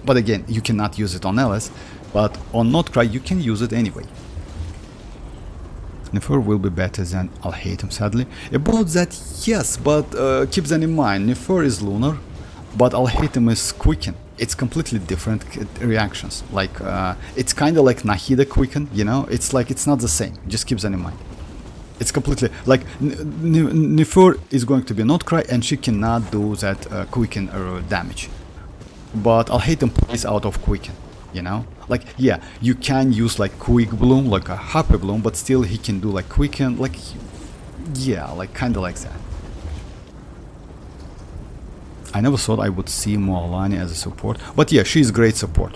But again, you cannot use it on LS, but on Nod-Krai you can use it anyway. Nefer will be better than I'll hate him, sadly. About that, yes, but keep that in mind. Nefer is lunar, but I'll hate him is quicken. It's completely different reactions. Like, it's kind of like Nahida quicken, you know? It's like, it's not the same. Just keep that in mind. It's completely, like, Nefer is going to be Nod-Krai and she cannot do that quicken damage. But I'll hate him plays out of quicken, you know? Like, yeah, you can use like quick bloom, like a happy bloom, but still he can do like quicken, like, yeah, like kind of like that. I never thought I would see Mualani as a support, but yeah, she's great support.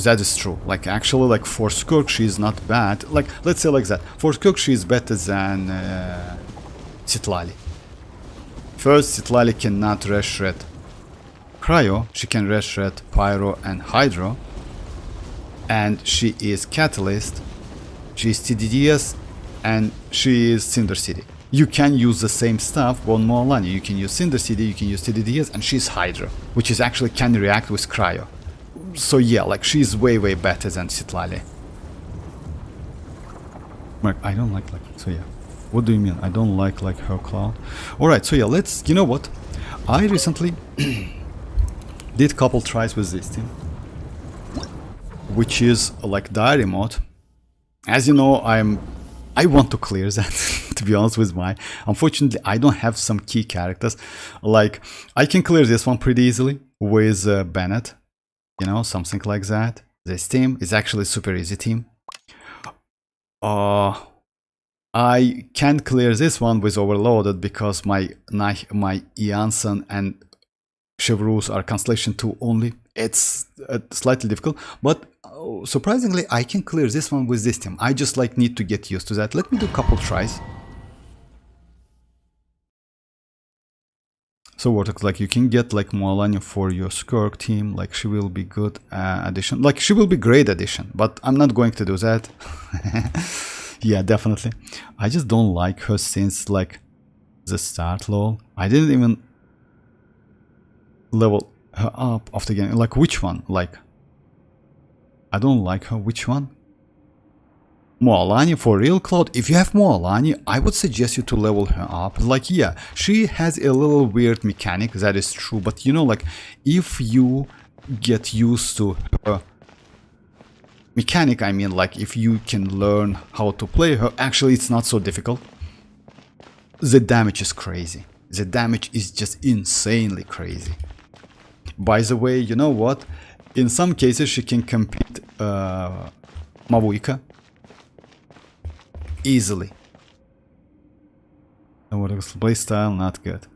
That is true. Like actually, like for Skirk, she's not bad. Like let's say like that. For Skirk, she's better than Citlali. First, Citlali cannot res shred Cryo. She can res shred Pyro and Hydro, and she is Catalyst. She is TDDS, and she is Cinder City. You can use the same stuff on Mualani. You can use Cinder City, you can use TDDS, and she's Hydra, which is actually can react with Cryo. So yeah, like she's way better than Citlali. Mark, I don't like so yeah. What do you mean? I don't like her cloud. Alright, so yeah, let's, you know what? I recently did a couple tries with this team, which is like diary mode. As you know, I want to clear that, to be honest with my... Unfortunately, I don't have some key characters. Like, I can clear this one pretty easily with Bennett. You know, something like that. This team is actually a super easy team. I can't clear this one with Overloaded because my Janssen and Chevreuse are Constellation 2 only. It's slightly difficult, but surprisingly, I can clear this one with this team. I just like need to get used to that. Let me do a couple tries. So Vortex, like you can get like Mualani for your Skirk team. Like she will be good addition. Like she will be great addition, but I'm not going to do that. Yeah, definitely. I just don't like her since like the start, lol. I didn't even level her up after getting like which one? Like I don't like her. Which one? Mualani for real, Cloud. If you have Mualani, I would suggest you to level her up. Like yeah, she has a little weird mechanic, that is true, but you know, like if you get used to her mechanic, I mean like if you can learn how to play her, actually it's not so difficult. The damage is crazy. The damage is just insanely crazy. By the way, you know what? In some cases she can compete mavuika easily. Playstyle not good.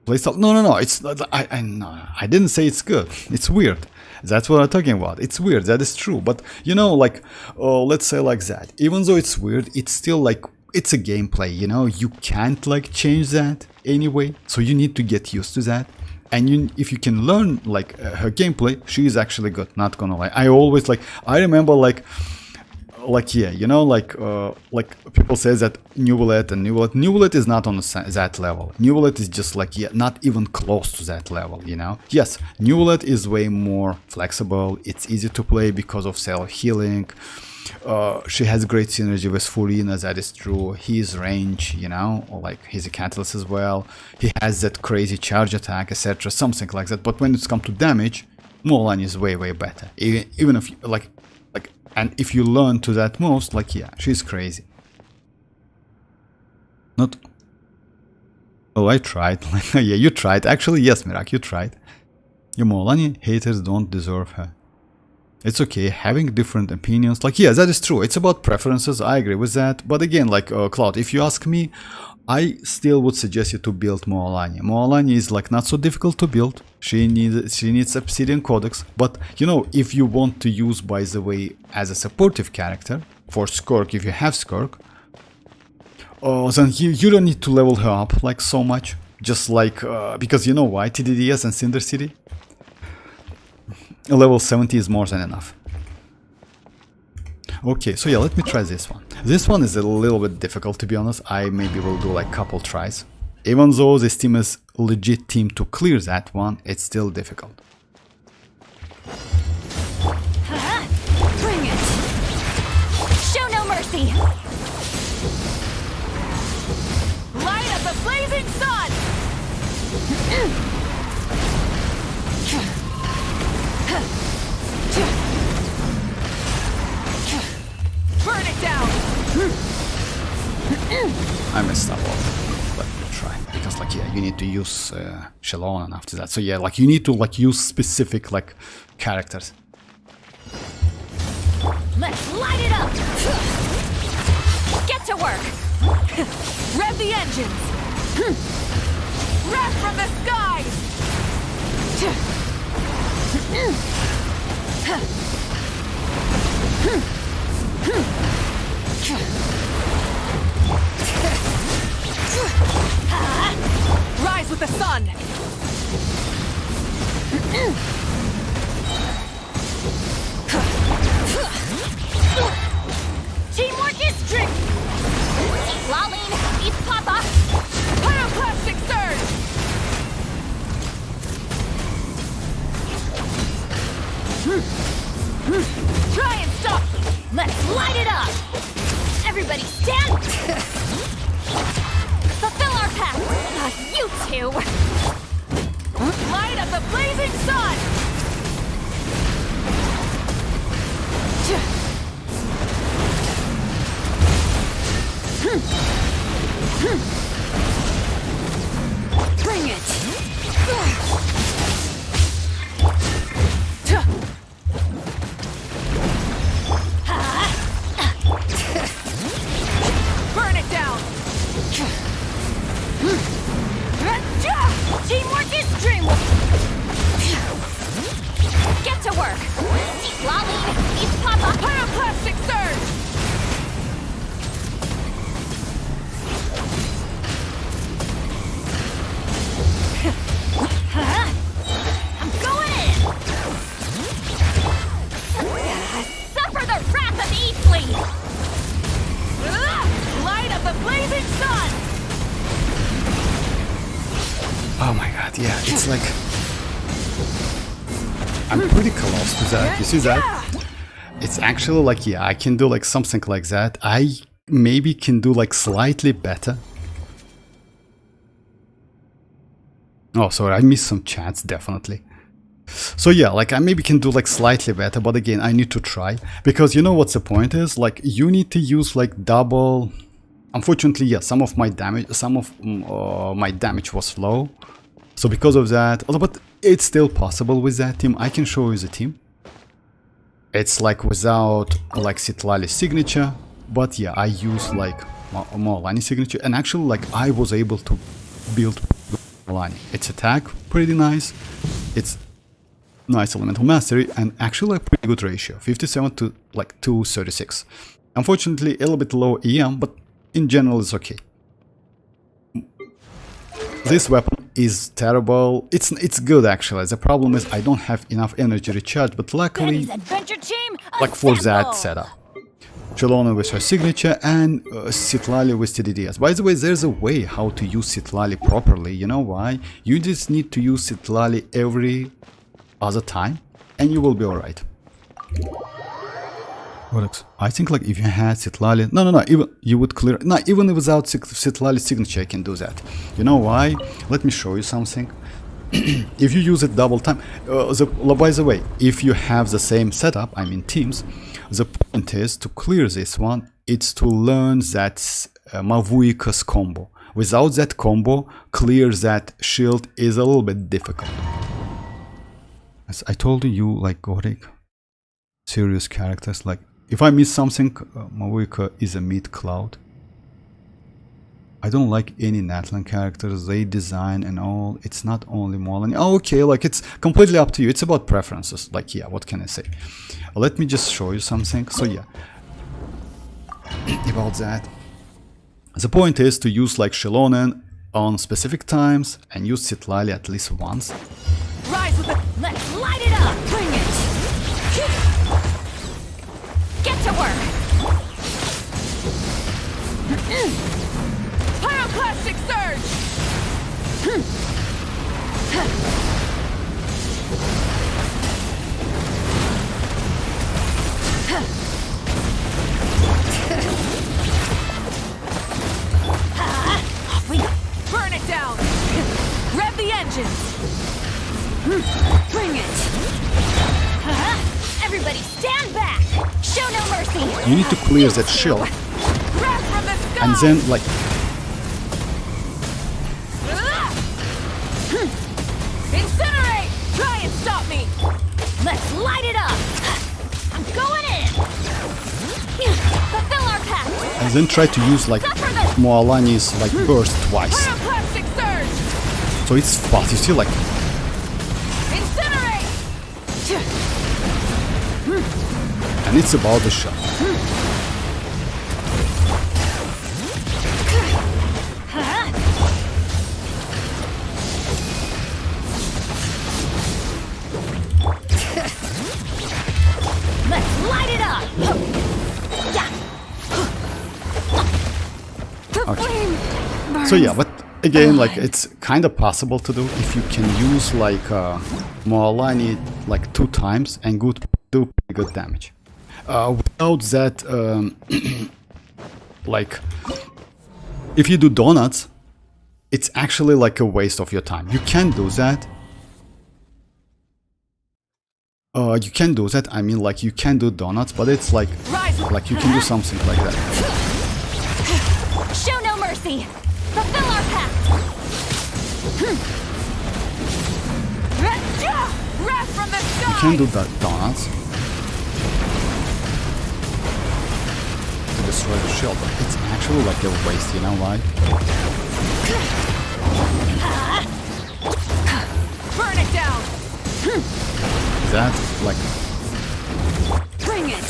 Playstyle, no, it's not. I didn't say it's good. It's weird. That's what I'm talking about. It's weird. That is true. But you know, like, let's say like that. Even though it's weird, it's still like it's a gameplay. You know, you can't like change that anyway. So you need to get used to that. And if you can learn like her gameplay, she is actually good. Not gonna lie. I always like. I remember like yeah, you know, like people say that New Bullet is not on that level. New Bullet is just like, yeah, not even close to that level, you know. Yes, New Bullet is way more flexible. It's easy to play because of self healing. She has great synergy with Furina, that is true. His range, you know, or like he's a catalyst as well. He has that crazy charge attack, etc. Something like that. But when it's come to damage, Mualani is way better. Even if like. And if you learn to that most, like, yeah, she's crazy. Not... Oh, I tried. Yeah, you tried. Actually, yes, Mirak, you tried. Your Mualani haters don't deserve her. It's okay, having different opinions. Like, yeah, that is true. It's about preferences. I agree with that. But again, like, Cloud, if you ask me, I still would suggest you to build Mualani. Mualani is like not so difficult to build. She needs Obsidian Codex. But you know, if you want to use, by the way, as a supportive character for Skirk, if you have Skirk, then you don't need to level her up like so much. Just like because you know why? TDDS and Cinder City. Level 70 is more than enough. Okay, so yeah, let me try this one. This one is a little bit difficult, to be honest. I maybe will do like couple tries. Even though this team is legit team to clear that one, it's still difficult. Bring it! Show no mercy! Light up the blazing sun! Burn it down! I messed up all. Let me try. Because like yeah, you need to use xilonen after that. So yeah, like you need to like use specific like characters. Let's light it up! Get to work! Rev the engines! Rev Rise with the sun! Teamwork is strength! Xilonen, eat Papa! Pyroclastic surge! Try and stop! Let's light it up! Everybody stand! Fulfill our path! You two! Light of the blazing sun! Bring it! Burn it down! Teamwork is dreamwork! Get to work! Xilonen, eat Papa! Pyroclastic surge! I'm going in! Suffer the wrath of Eastly! Light of the blazing sun! Oh my god, yeah, it's like... I'm pretty close to that, you see that? It's actually like, yeah, I can do like something like that. I maybe can do like slightly better. Oh, sorry, I missed some chats, definitely. So yeah, like I maybe can do like slightly better, but again, I need to try. Because you know what's the point is? Like, you need to use like double... Unfortunately, yeah, some of my damage was low. So because of that, but it's still possible with that team. I can show you the team. It's like without like Citlali's signature, but yeah, I use like mualani signature, and actually like I was able to build mualani. Its attack pretty nice. It's nice elemental mastery, and actually like pretty good ratio, 57 to like 236. Unfortunately, a little bit low EM, but in general it's okay. This weapon is terrible. It's good actually. The problem is I don't have enough energy recharge, but luckily, Benny's adventure team, like for that assemble! setup. Xilonen with her signature and Citlali with TDDS. By the way, there's a way how to use Citlali properly. You know why? You just need to use Citlali every other time and you will be alright. I think like if you had Citlali, no, even you would clear, no, even without Citlali's signature I can do that. You know why? Let me show you something. If you use it double time, by the way, if you have the same setup, I mean teams, the point is to clear this one, it's to learn that mavuika's combo. Without that combo, clear that shield is a little bit difficult. As I told you, like Gothic, serious characters, like if I miss something, mavuika is a mid-cloud. I don't like any Natlan characters, they design and all, it's not only mualani. Oh, okay, like it's completely up to you, it's about preferences, like yeah, what can I say? Let me just show you something, so yeah, about that. The point is to use like Xilonen on specific times and use Citlali at least once. Rise with the... Let's light it up! Bring it! Get to work! Pyroclastic surge! Off we go! Burn it down! Rev the engines! Bring it! Everybody stand back! Show no mercy! You need to clear that shield, Wrath from the sky! and then like, Incinerate! Try and stop me! Let's light it up! I'm going in! Fulfill our path! and then try to use like mualani's like burst twice. Pyroclastic surge! So it's fast, you see like, Incinerate! and it's about the shot. Let's light it up! The flame burns. So yeah, but again, like it's kind of possible to do if you can use like mualani like 2 times and do pretty good damage. Without that, like if you do donuts, it's actually like a waste of your time. You can do that. You can do that. I mean, like you can do donuts, but it's like you can do something like that. Show no mercy. Fulfill our pact. Wrath from the You sky! can do that donuts to destroy the shield, but it's actually like a waste. You know why? Burn it down! That like Bring it.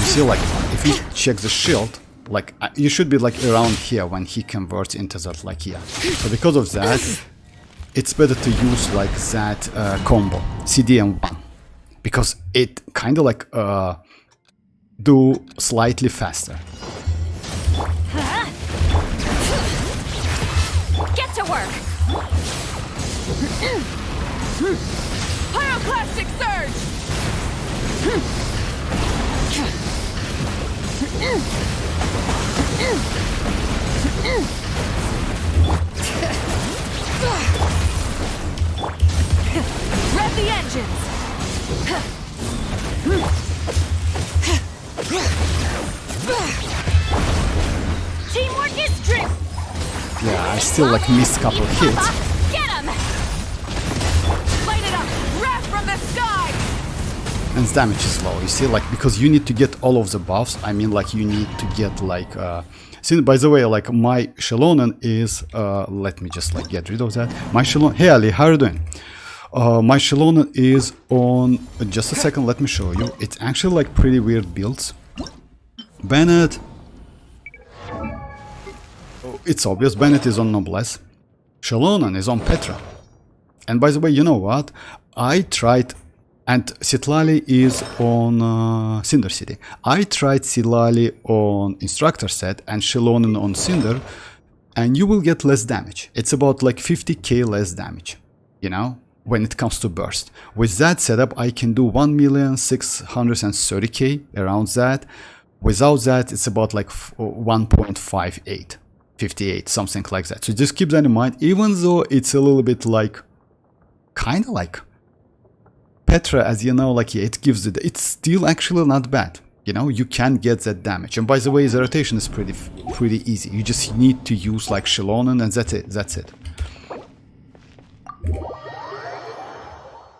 you see, like if you check the shield, like you should be like around here when he converts into that, like here. So because of that, it's better to use like that combo CDM1 because it kind of like do slightly faster. Get to work. Pyroclastic surge! Rev the engines! Teamwork is true. Yeah, I still like missed couple hits. Get him. Light it up! Wrath from the sky! And the damage is low, you see, like because you need to get all of the buffs. I mean, like you need to get like since, by the way, like my xilonen is let me just like get rid of that. My xilonen, hey Ali, how are you doing? My xilonen is on, just a second, let me show you. It's actually like pretty weird builds. Bennett, it's obvious, Bennett is on Noblesse. Xilonen is on Petra. And by the way, you know what? I tried, and Citlali is on Cinder City. I tried Citlali on Instructor set and Xilonen on Cinder, and you will get less damage. It's about like 50k less damage, you know, when it comes to burst. With that setup, I can do 1,630k, around that. Without that, it's about like 1.58, 58, something like that. So just keep that in mind, even though it's a little bit like, kind of like Petra, as you know, like yeah, it gives it, it's still actually not bad. You know, you can get that damage. And by the way, the rotation is pretty easy. You just need to use like Xilonen and that's it. That's it.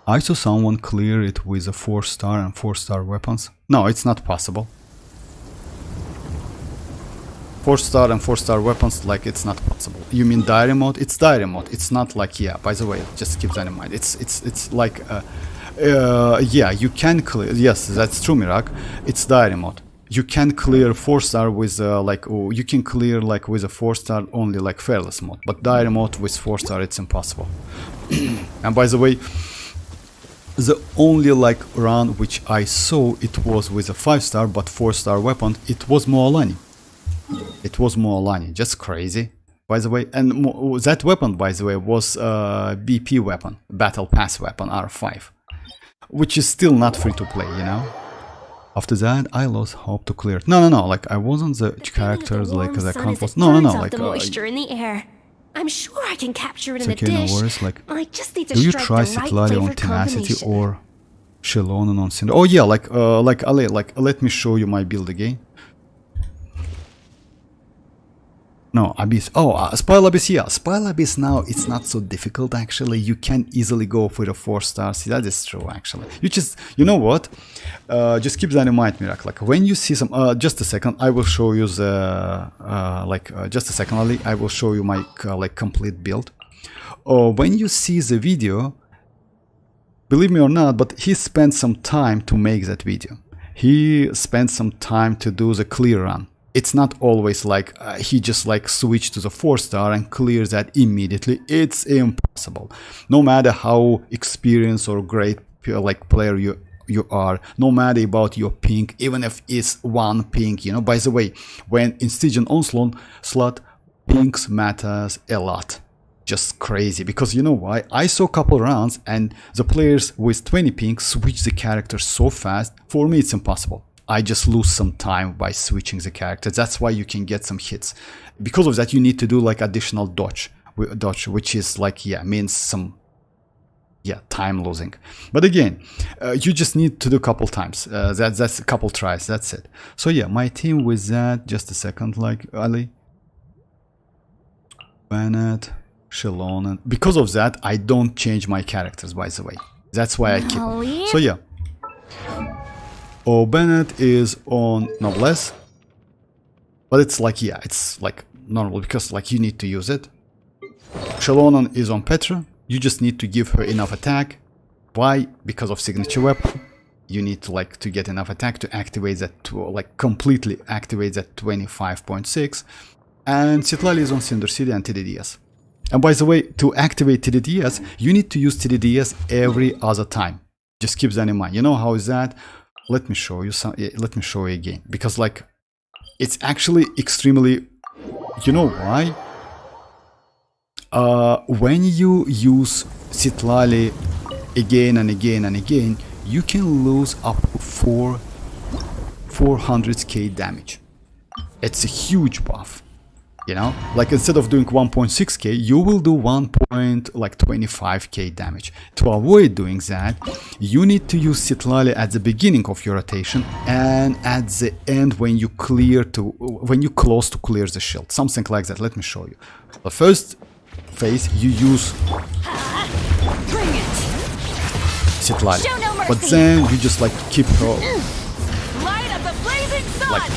I saw someone clear it with a 4-star and 4-star weapons. No, it's not possible. 4-star and 4-star weapons, like it's not possible. You mean diary mode? It's diary mode. It's not like, yeah, by the way, just keep that in mind. It's like yeah, you can clear, yes, that's true, Mirak. It's diary mode. You can clear 4-star with like, oh, you can clear like with a 4-star only like fearless mode, but diary mode with 4-star it's impossible. And by the way, the only like run which I saw, it was with a 5-star but 4-star weapon. It was mualani. It was mualani, just crazy. By the way, and that weapon, by the way, was BP weapon, Battle Pass weapon R5, which is still not free to play, you know. After that, I lost hope to clear it. No, like I wasn't the characters like the compost. No, like the moisture in the air. I'm sure I can capture it in a okay, dish. no worries, like, I just need to do you strike try the right Citlali on flavor Tenacity combination. or Xilonen on Cinder? Oh yeah, like Ale, like let me show you my build again. No, Abyss. Oh, Spoil Abyss, yeah. Spoil Abyss now, it's not so difficult actually. You can easily go for the 4-star. See, that is true actually. You just, you know what? Just keep that in mind, Mirak. Like when you see some, just a second, I will show you the, just a second, Ali. I will show you my like complete build. When you see the video, believe me or not, but he spent some time to make that video. he spent some time to do the clear run. It's not always like he just like switched to the 4-star and clears that immediately. It's impossible. No matter how experienced or great like player you are, no matter about your ping, even if it's 1 ping, you know. By the way, when in Stygian Onslaught, pings matters a lot. Just crazy, because you know why? I saw a couple rounds and the players with 20 ping switch the character so fast. For me, it's impossible. I just lose some time by switching the characters. That's why you can get some hits. Because of that, you need to do like additional dodge, which is like, yeah, means some, yeah, time losing. But again, you just need to do a couple times. That's a couple tries. That's it. So yeah, my team with that. Just a second, like Ali, Bennett, xilonen. Because of that, I don't change my characters. By the way, that's why I keep. So yeah. Oh, Bennett is on Noblesse, but it's like, yeah, it's like normal because like you need to use it. Xilonen is on Petra. You just need to give her enough attack. Why? Because of signature weapon. You need to like to get enough attack to activate that, to like completely activate that 25.6. And Citlali is on Cinder City and TDDS. And by the way, to activate TDDS, you need to use TDDS every other time. Just keep that in mind. You know how is that? Let me show you some. Let me show you again, because like it's actually extremely. You know why? When you use Citlali again and again and again, you can lose up to 400k damage. It's a huge buff. You know, like instead of doing 1.6k, you will do 1.25k damage. To avoid doing that, you need to use Citlali at the beginning of your rotation and at the end when you close to clear the shield, something like that. Let me show you. The first phase you use Citlali, but then you just like keep her Light up the blazing sun. like.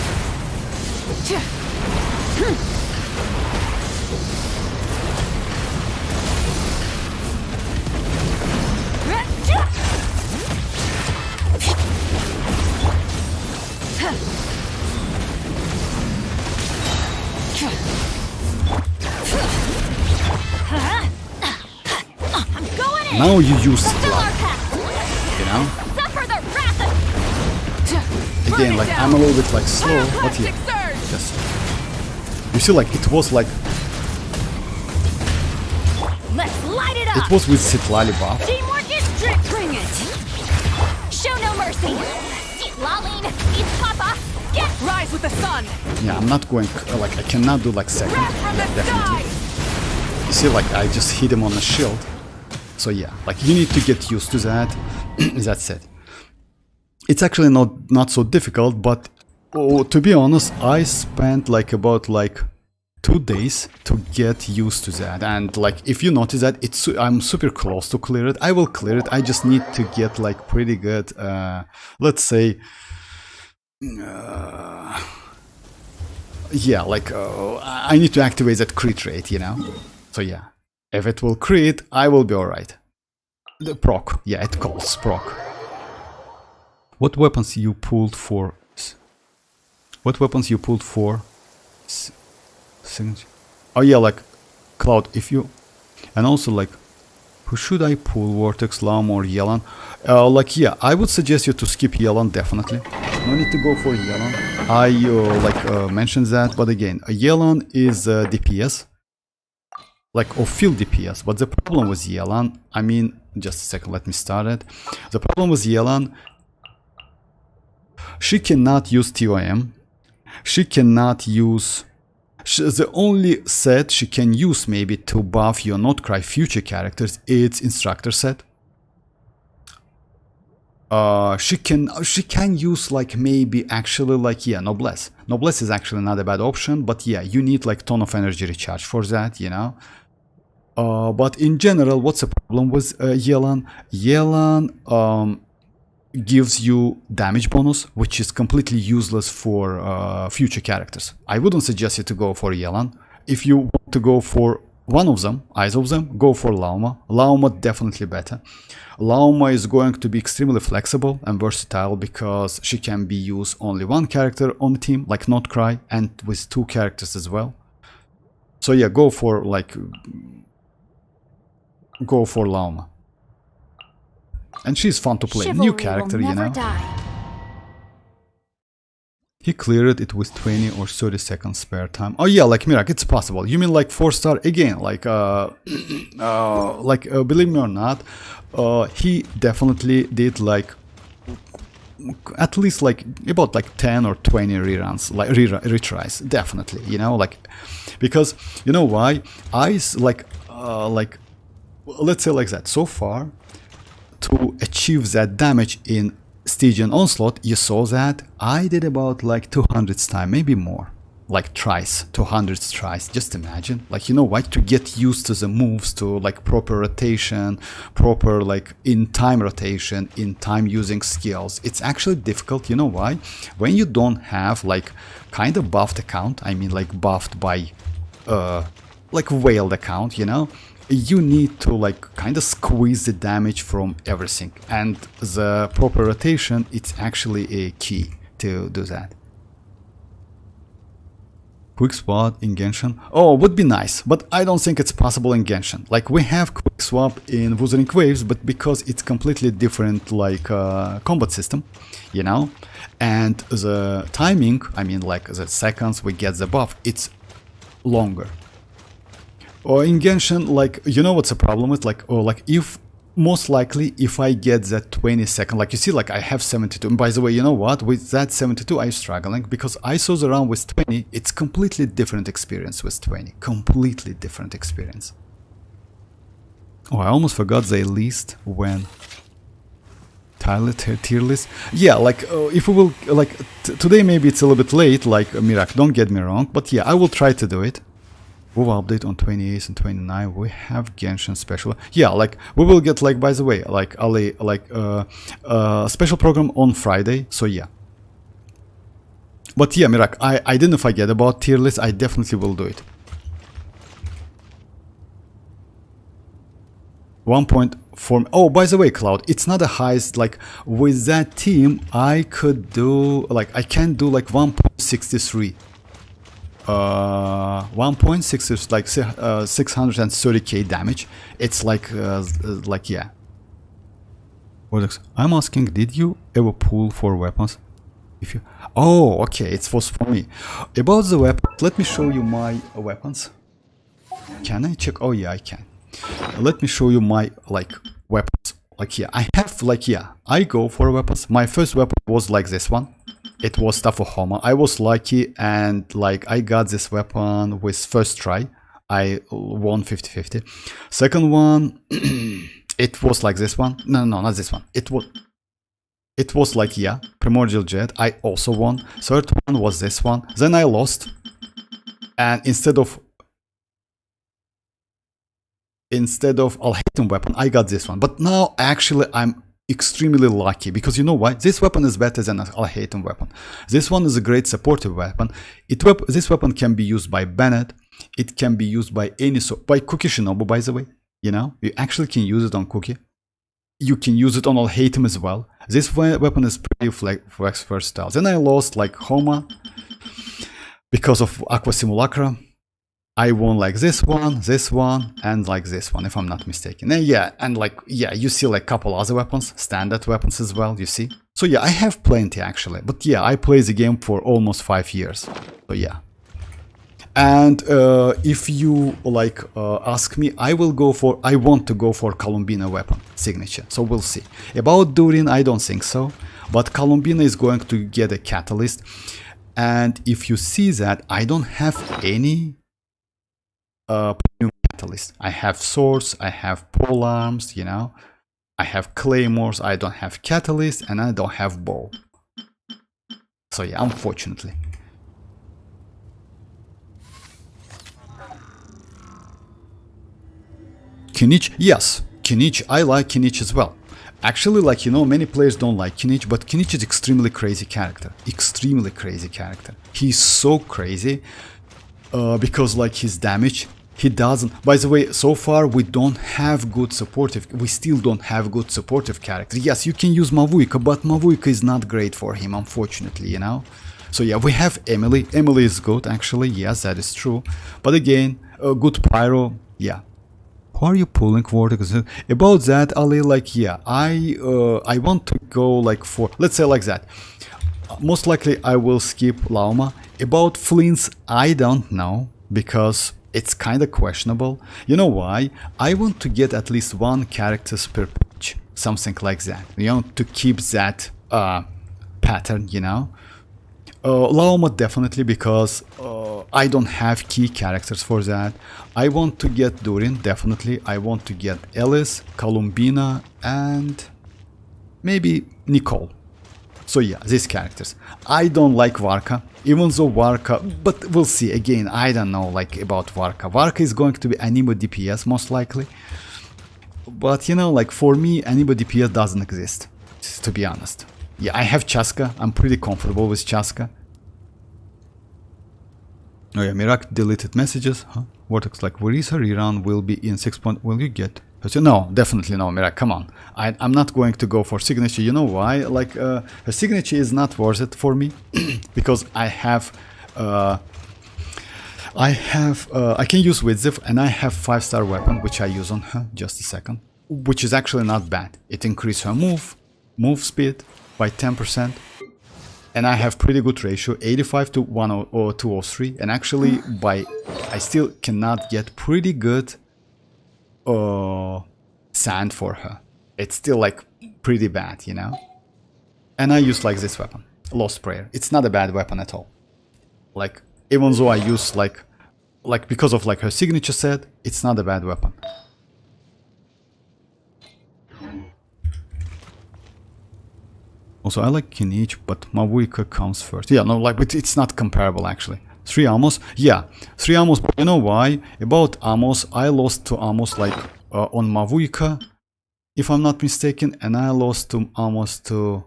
Now you use Citlali, you know? Again, like I'm a little bit like slow, but yeah, just you see, like it was like it was with Citlali buff. Teamwork is strict. Bring it. Show no mercy. Laline, eat Papa. Get Rise with the sun. Yeah, I'm not going like I cannot do like second. Wrath from Yeah, the definitely. sky. You see, like I just hit him on the shield. So yeah, like you need to get used to that. That's it. It's actually not so difficult, but to be honest, I spent like about like 2 days to get used to that. And like if you notice that I'm super close to clear it, I will clear it. I just need to get like pretty good, let's say, yeah, like I need to activate that crit rate, you know. So yeah. If it will crit, I will be alright. The proc, yeah, it calls proc. What weapons you pulled for? What weapons you pulled for? Oh yeah, like Cloud, if you... And also like, who should I pull? Vortex, Lauma or Yelan? Like yeah, I would suggest you to skip Yelan, definitely. No need to go for Yelan. I mentioned that, but again, Yelan is DPS. Like or field DPS, but the problem with Yelan, I mean, just a second, let me start it. The problem with Yelan, she cannot use TOM, she cannot use, the only set she can use maybe to buff your Nod-Krai future characters, it's instructor set. She can use like maybe actually like, yeah, Noblesse. Noblesse is actually not a bad option, but yeah, you need like ton of energy recharge for that, you know. But in general, what's the problem with Yelan? Yelan gives you damage bonus, which is completely useless for future characters. I wouldn't suggest you to go for Yelan. If you want to go for one of them, either of them, go for Lauma. Lauma definitely better. Lauma is going to be extremely flexible and versatile because she can be used only one character on the team, like Nod-Krai, and with 2 characters as well. So yeah, go for Lauma. And she's fun to play. Chivalry New character, will you never know. die. He cleared it with 20 or 30 seconds spare time. Oh yeah, like Mirak, it's possible. You mean like 4-star again? Like, believe me or not, he definitely did like at least like about like 10 or 20 reruns, like retries, definitely. You know, like because you know why? Let's say like that. So far, to achieve that damage in Stygian Onslaught, you saw that I did about like 200 times, maybe more, like tries, 200 tries. Just imagine, like, you know what, to get used to the moves, to like proper rotation, proper like in time rotation, in time using skills. It's actually difficult. You know why? When you don't have like kind of buffed account, I mean like buffed by like veiled account, you know, you need to like kind of squeeze the damage from everything, and the proper rotation, it's actually a key to do that. Quick swap in Genshin. Oh, would be nice, but I don't think it's possible in Genshin. Like, we have quick swap in Wuthering Waves, but because it's completely different like combat system, you know, and the timing, I mean like the seconds we get the buff, it's longer. Or in Genshin, like, you know what's the problem with, like, or like, if most likely if I get that 20-second, like, you see, like, I have 72, and by the way, you know what, with that 72 I'm struggling because I saw the round with 20, it's completely different experience with 20, completely different experience. Oh, I almost forgot the list when tier list. Yeah, like, if we will, like, today maybe it's a little bit late, like, Mirak, don't get me wrong, but yeah, I will try to do it. We will update on 28 and 29. We have Genshin special. Yeah, like we will get, like, by the way, like Ali, like special program on Friday. So yeah. But yeah, Mirak, I didn't forget about tier list. I definitely will do it. 1.4. Oh, by the way, Cloud, it's not the highest. Like with that team, I could do like I can do like 1.63. 1.6 is like 630k damage. It's like yeah. I'm asking, did you ever pull for weapons? If you, oh, okay, it was for me. About the weapon, let me show you my weapons. Can I check? Oh yeah, I can. Let me show you my like weapons. Like yeah, I have like yeah, I go for weapons. My first weapon was like this one. It was Tafuhoma. I was lucky and like I got this weapon with first try. I won 50-50. Second one, it was like this one. No, not this one. It was like yeah, Primordial Jet. I also won. Third one was this one. Then I lost. And instead of Alhaitham weapon, I got this one. But now actually I'm extremely lucky because you know why? This weapon is better than an Alhaitham weapon. This one is a great supportive weapon. This weapon can be used by Bennett. It can be used by by Cookie Shinobu, by the way. You know, you actually can use it on Cookie. You can use it on Alhaitham as well. This weapon is pretty versatile. Then I lost like Homa because of Aqua Simulacra. I won like this one, and like this one, if I'm not mistaken. And yeah, and like, yeah, you see like a couple other weapons, standard weapons as well, you see. So yeah, I have plenty actually. But yeah, I play the game for almost 5 years. So yeah. And if you like ask me, I want to go for Columbina weapon signature. So we'll see. About Durin, I don't think so. But Columbina is going to get a catalyst. And if you see that, I don't have any new catalyst. I have swords, I have pole arms, you know, I have claymores, I don't have catalyst, and I don't have bow. So yeah, unfortunately. Kinich, yes, Kinich, I like Kinich as well. Actually, like, you know, many players don't like Kinich, but Kinich is extremely crazy character. Extremely crazy character. He's so crazy because like his damage, He doesn't. By the way, so far we don't have good supportive. We still don't have good supportive characters. Yes, you can use Mavuika, but Mavuika is not great for him, unfortunately, you know. So yeah, we have Emily. Emily is good, actually. Yes, that is true. But again, a good pyro. Yeah. Who are you pulling, Vortex? About that, Ali, like, yeah, I want to go like for, let's say like that. Most likely I will skip Lauma. About Flins, I don't know, because it's kind of questionable. You know why? I want to get at least one character per page, something like that. You know, to keep that pattern, you know. Lauma definitely, because I don't have key characters for that. I want to get Durin, definitely. I want to get Alice, Columbina, and maybe Nicole. So yeah, these characters. I don't like Varka, even though Varka, but we'll see. Again, I don't know like about Varka. Varka is going to be Animo DPS most likely. But you know, like for me, Animo DPS doesn't exist, to be honest. Yeah, I have Chasca. I'm pretty comfortable with Chasca. Oh yeah, Mirak deleted messages. Huh? Vortex like, where is her rerun will be in 6 point. Will you get? No, definitely no, Mirak, come on. I'm not going to go for signature. You know why? Like, her signature is not worth it for me. Because I can use Widzif, and I have 5-star weapon, which I use on her. Just a second. Which is actually not bad. It increases her move speed by 10. And I have pretty good ratio, 85 to 203. And actually, I still cannot get pretty good sand for her. It's still like pretty bad, you know. And I use like this weapon, Lost Prayer. It's not a bad weapon at all. Like, even though I use like because of like her signature set, it's not a bad weapon. Also, I like kinich, but mavuika comes first. Yeah, no, like, but it's not comparable actually. 3 Amos, yeah, 3 Amos. But you know why? About Amos, I lost to Amos like on mavuika, if I'm not mistaken, and I lost to Amos to.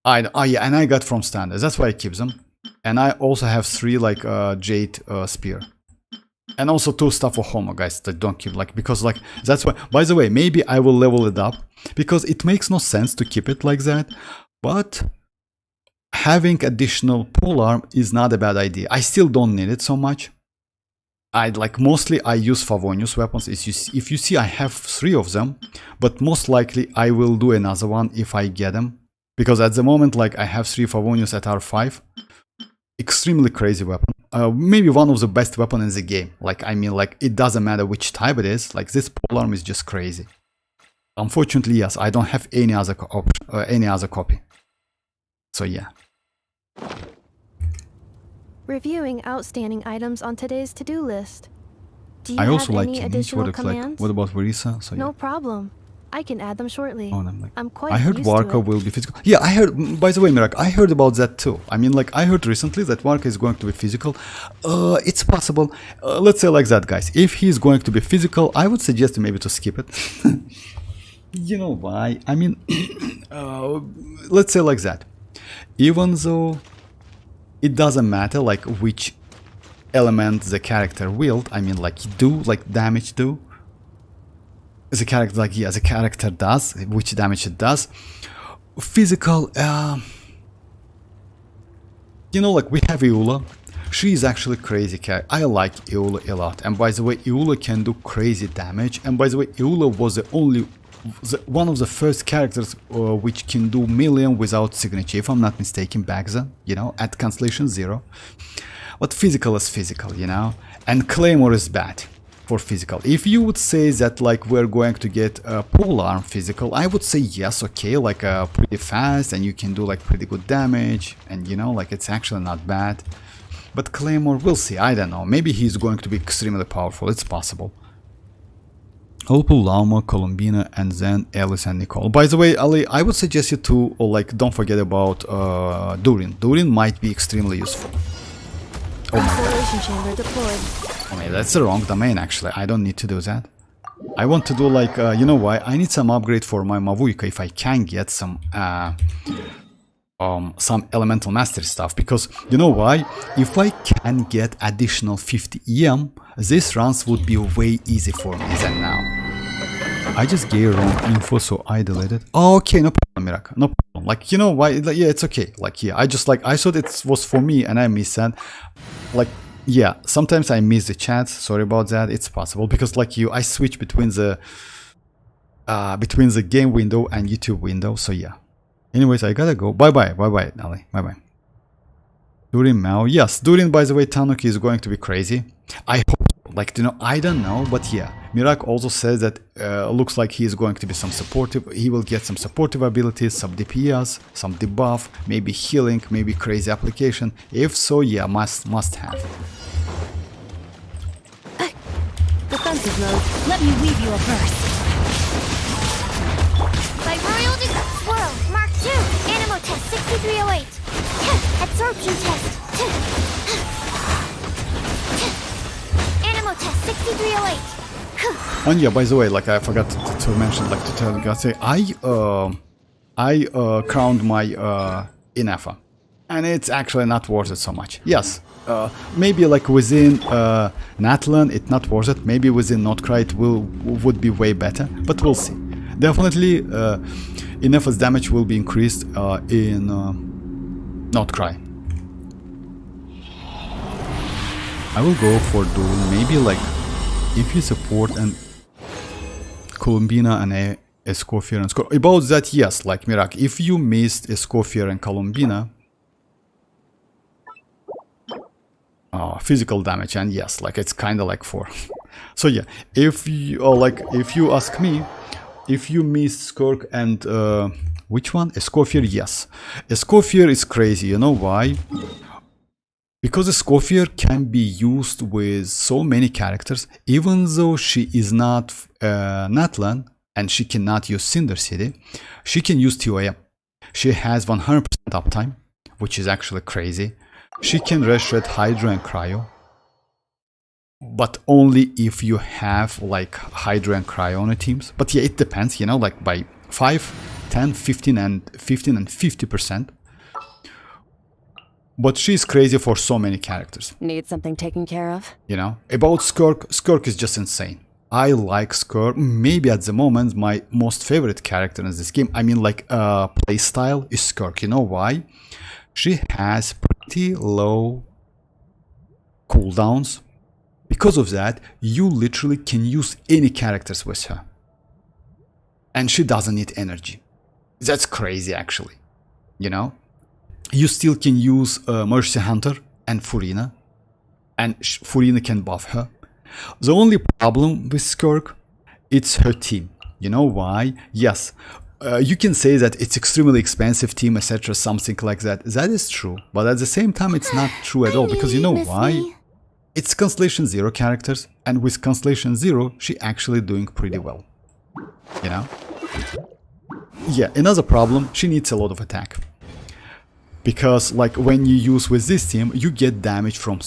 Yeah, and I got from standard. That's why I keep them. And I also have 3 like jade spear. And also 2 stuff for Homo, guys, that don't keep, like, because, like, that's why, by the way, maybe I will level it up, because it makes no sense to keep it like that, but having additional polearm is not a bad idea. I still don't need it so much. Mostly I use Favonius weapons. If you see, I have 3 of them, but most likely I will do another one if I get them, because at the moment, like, I have 3 Favonius at R5. Extremely crazy weapon. Maybe one of the best weapons in the game. Like, I mean, like, it doesn't matter which type it is. Like, this polearm is just crazy. Unfortunately, yes, I don't have any other copy. So yeah. Reviewing outstanding items on today's to-do list. Do you I also have like any kinich. additional commands? What about Verisa? So No yeah. problem. I can add them shortly. Oh, I'm quite I heard used Varka to it. will be physical. Yeah, I heard, by the way, Mirak, I heard about that too. I mean, like, I heard recently that Varka is going to be physical. It's possible. Let's say like that, guys. If he's going to be physical, I would suggest maybe to skip it. You know why? I mean, let's say like that. Even though it doesn't matter, like, which element the character wield, I mean, like, damage do. The character, like, yeah, the character does, which damage it does. Physical, you know, like, we have Eula. She is actually crazy character. I like Eula a lot. And by the way, Eula can do crazy damage. And by the way, Eula was one of the first characters which can do million without signature, if I'm not mistaken, back then, you know, at Constellation 0. But physical is physical, you know. And Claymore is bad for physical. If you would say that, like, we're going to get a polearm physical, I would say yes, okay, like, pretty fast, and you can do, like, pretty good damage, and, you know, like, it's actually not bad. But Claymore, we'll see, I don't know, maybe he's going to be extremely powerful, it's possible. I'll pull Lauma, Columbina, and then Alice and Nicole. By the way, Ali, I would suggest you to, like, don't forget about Durin. Durin might be extremely useful. Oh my god. Installation chamber deployed. Oh man, that's the wrong domain actually. I don't need to do that. I want to do, like, you know why? I need some upgrade for my mavuika if I can get some some elemental mastery stuff, because you know why? If I can get additional 50 EM, this runs would be way easy for me than now. I just gave wrong info, so I deleted. Oh, okay, no problem, Miraka, no problem. Like, you know why? Like, yeah, it's okay. Like, yeah, I just like, I thought it was for me and I missed that. Like, yeah, sometimes I miss the chats. Sorry about that. It's possible because like I switch between the game window and YouTube window. So yeah. Anyways, I gotta go. Bye bye, Ali. Bye bye. Durin Mao. Yes, Durin. By the way, Tanuki is going to be crazy. I hope. Like, you know, I don't know, but yeah, Mirak also says that looks like he is going to be some supportive. He will get some supportive abilities, some DPS, some debuff, maybe healing, maybe crazy application. If so, yeah, must have. Defensive mode. Let me weave you a verse. By Royal Swirl, Mark II, Animo Test 6308. Absorption Test. Animo Test 6308. And yeah, by the way, like I forgot to mention, like to tell you guys, I crowned my ineffa, and it's actually not worth it so much. Yes, maybe like within Natlan, it's not worth it. Maybe within Nod-Krai it would be way better, but we'll see. Definitely, ineffa's damage will be increased in Nod-Krai. I will go for Durin, maybe like if you support and Columbina and a Escoffier and Score. About that, yes, like Mirak, if you missed Escoffier and Columbina, physical damage, and yes, like it's kind of like 4. So yeah, if you ask me, if you missed Skirk and which one? Escoffier, yes. Escoffier is crazy, you know why? Because Escoffier can be used with so many characters, even though she is not Natlan and she cannot use Cinder City, she can use TOM. She has 100% uptime, which is actually crazy. She can reshred Hydra and Cryo, but only if you have like Hydra and Cryo on the teams. But yeah, it depends, you know, like by 5, 10, 15 and 50%. But she's crazy for so many characters. Need something taken care of? You know, about Skirk is just insane. I like Skirk. Maybe at the moment my most favorite character in this game. I mean, like playstyle is Skirk. You know why? She has pretty low cooldowns. Because of that, you literally can use any characters with her. And she doesn't need energy. That's crazy, actually. You know? You still can use Mercy Hunter and Furina, and Furina can buff her. The only problem with Skirk, it's her team. You know why? Yes, you can say that it's extremely expensive team, etc., something like that. That is true, but at the same time, it's not true at all, because you know why? It's Constellation Zero characters, and with Constellation Zero, she actually doing pretty well. You know? Yeah, another problem, she needs a lot of attack. Because like when you use with this team, you get damage from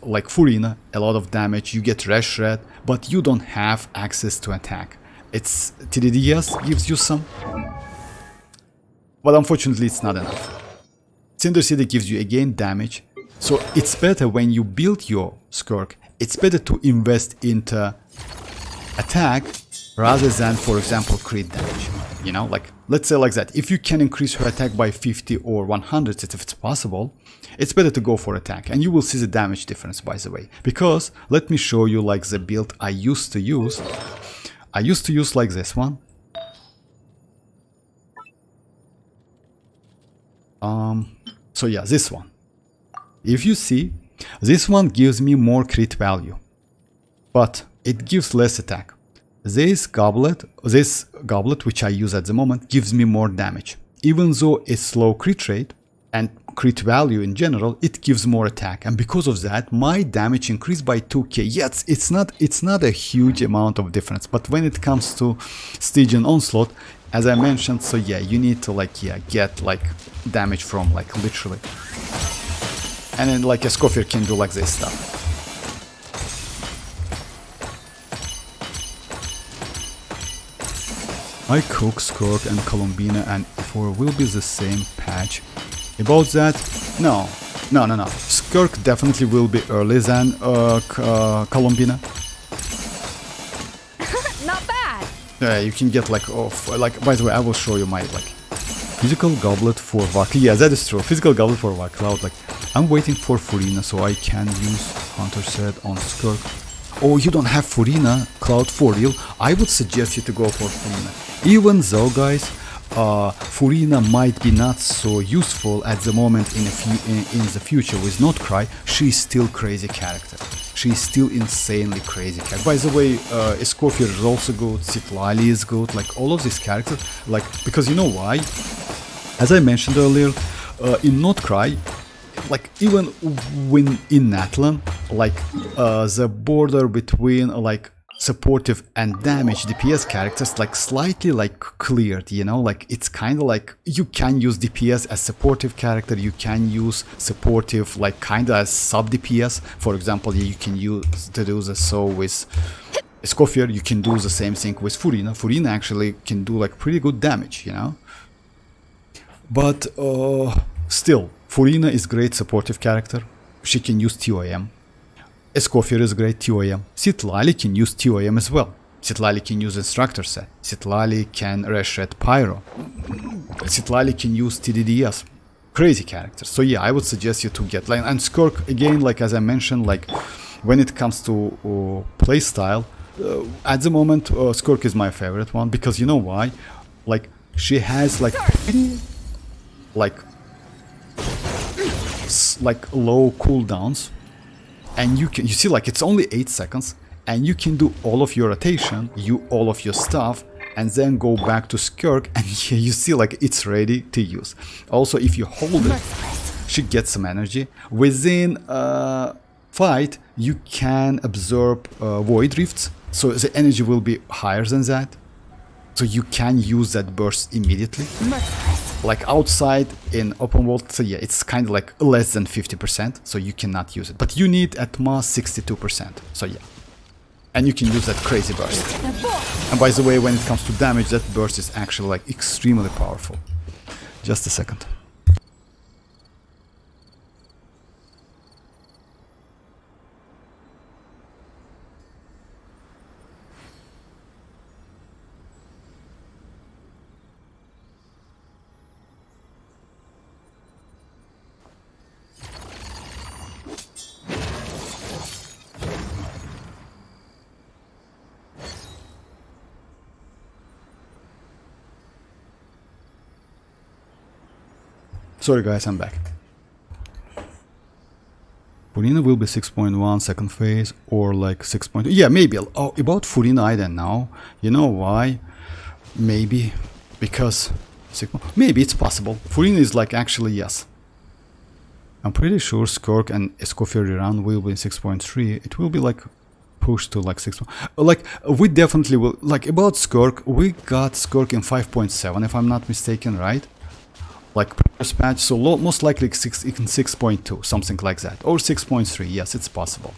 like Furina, a lot of damage, you get reshred, but you don't have access to attack. It's TDDS gives you some, but unfortunately it's not enough. Cinder City gives you again damage, so it's better when you build your Skirk, it's better to invest into attack rather than, for example, crit damage. You know, like, let's say like that. If you can increase her attack by 50 or 100, if it's possible, it's better to go for attack. And you will see the damage difference, by the way. Because, let me show you like the build I used to use. I used to use like this one. So yeah, this one. If you see, this one gives me more crit value. But it gives less attack. This goblet, which I use at the moment, gives me more damage. Even though it's low crit rate and crit value in general, it gives more attack. And because of that, my damage increased by 2k. Yes, it's not a huge amount of difference. But when it comes to Stygian Onslaught, as I mentioned, so yeah, you need to like, yeah, get like damage from like literally. And then like a Escoffier can do like this stuff. I cook Skirk and Columbina and for will be the same patch. About that, no. Skirk definitely will be earlier than Columbina. Not bad. Yeah, you can get like by the way, I will show you my like physical goblet for Varka. Yeah, that is true. Physical goblet for Varka Cloud. Like I'm waiting for Furina so I can use Hunter set on Skirk. Oh, you don't have Furina Cloud for real? I would suggest you to go for Furina. Even though, guys, Furina might be not so useful at the moment in the future with Nod-Krai, she's still crazy character. She's still insanely crazy character. By the way, Escoffier is also good, Citlali is good, like all of these characters, like, because you know why? As I mentioned earlier, in Nod-Krai, like even when in Natlan, like the border between like supportive and damage DPS characters like slightly like cleared, you know, like it's kind of like you can use DPS as supportive character, you can use supportive like kind of as sub DPS. For example, you can use to do the so with Escoffier, you can do the same thing with Furina. Furina actually can do like pretty good damage, you know. But still, Furina is great supportive character. She can use TOM. Escoffier is great TOM. Citlali can use TOM as well. Citlali can use Instructor set. Citlali can Reshred Pyro. Citlali can use TDDS. Crazy characters. So yeah, I would suggest you to get like, and Skirk again, like as I mentioned, like when it comes to playstyle, at the moment Skirk is my favorite one because you know why? Like she has like low cooldowns, and you see like it's only 8 seconds, and you can do all of your rotation, all of your stuff, and then go back to Skirk, and you see like it's ready to use. Also, if you hold it, she gets some energy. Within fight, you can absorb void rifts, so the energy will be higher than that. So you can use that burst immediately. Like outside in open world, so yeah, it's kind of like less than 50%, so you cannot use it. But you need at most 62%, so yeah. And you can use that crazy burst. And by the way, when it comes to damage, that burst is actually like extremely powerful. Just a second. Sorry guys, I'm back. Furina will be 6.1 second phase or like 6.2. Yeah, maybe. Oh, about Furina I don't know. You know why? Maybe because maybe it's possible. Furina is like actually yes. I'm pretty sure Skirk and Escoffier rerun will be 6.3. It will be like pushed to like 6. Like we definitely will. Like about Skirk, we got Skirk in 5.7 if I'm not mistaken, right? Like previous patch, so most likely 6.2, something like that, or 6.3. Yes, it's possible.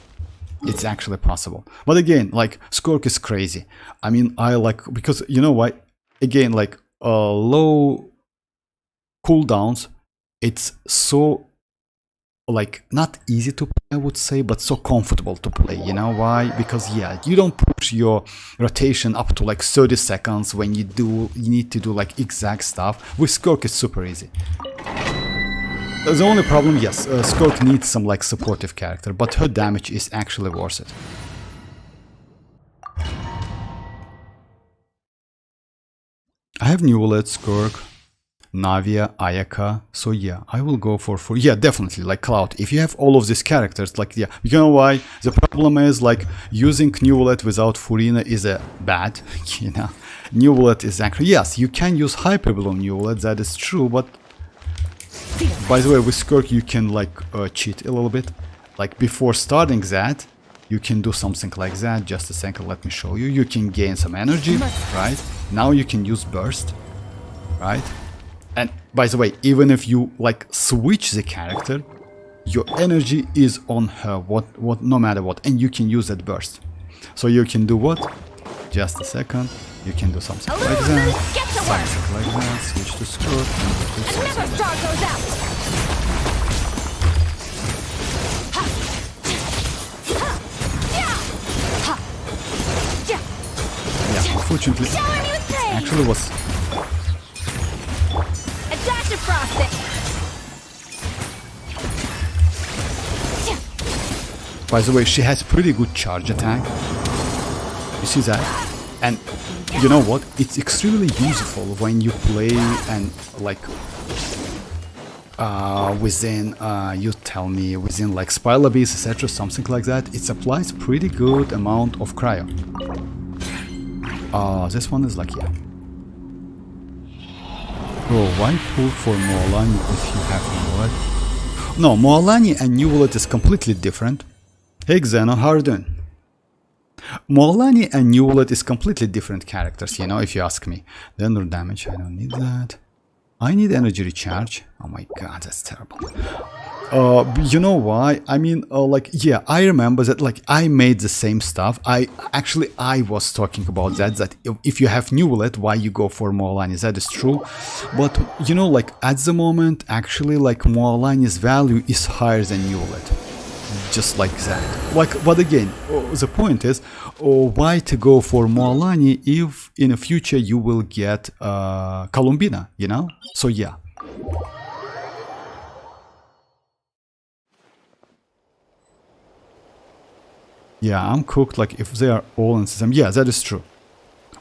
It's actually possible. But again, like Skirk is crazy. I mean, I like because you know why? Again, like low cooldowns. It's so like not easy to play, I would say, but so comfortable to play. You know why? Because yeah, you don't push your rotation up to like 30 seconds when you need to do like exact stuff. With Skirk it's super easy. The only problem, yes, Skirk needs some like supportive character, but her damage is actually worth it. I have New Wallet, Skirk, Navia, Ayaka, so yeah, I will go for yeah, definitely, like Cloud. If you have all of these characters, like yeah, you know why? The problem is like using New Wallet without Furina is a bad, you know. New Wallet is actually, yes, you can use Hyperbloom New Wallet, that is true, but by the way, with Skirk you can like cheat a little bit. Like before starting that, you can do something like that. Just a second, let me show you. You can gain some energy, right? Now you can use Burst, right? And by the way, even if you like switch the character, your energy is on her, no matter what, and you can use that burst. So you can do what? Just a second. You can do something A like little that. loose, get to work. Something like that. Switch to skirt. And do A something Nefer like star goes out. Ha. Ha. Yeah. Ha. Yeah. that. Yeah, unfortunately, Shower me with praise. actually was. A dash of frosting. By the way, she has pretty good charge attack. You see that? And you know what? It's extremely useful when you play and like within you tell me within like Spiral Abyss, etc., something like that. It supplies pretty good amount of cryo. This one is like yeah. Bro, why pull for Mualani if you have Mualani? No, Mualani and Nuvolet is completely different. Hey Xeno, how are you doing? Mualani and Nuvolet is completely different characters, you know, if you ask me. The under damage, I don't need that. I need energy recharge. Oh my god, that's terrible. You know why? I mean, like, yeah, I remember that, like, I made the same stuff. I was talking about that if you have Nuvolet, why you go for Mualani? That is true. But, you know, like, at the moment, actually, like, Mualani's value is higher than Nuvolet. Just like that. Like, but again, the point is, why to go for Mualani if in the future you will get Columbina, you know? So yeah. Yeah, I'm cooked. Like if they are all in system, yeah, that is true.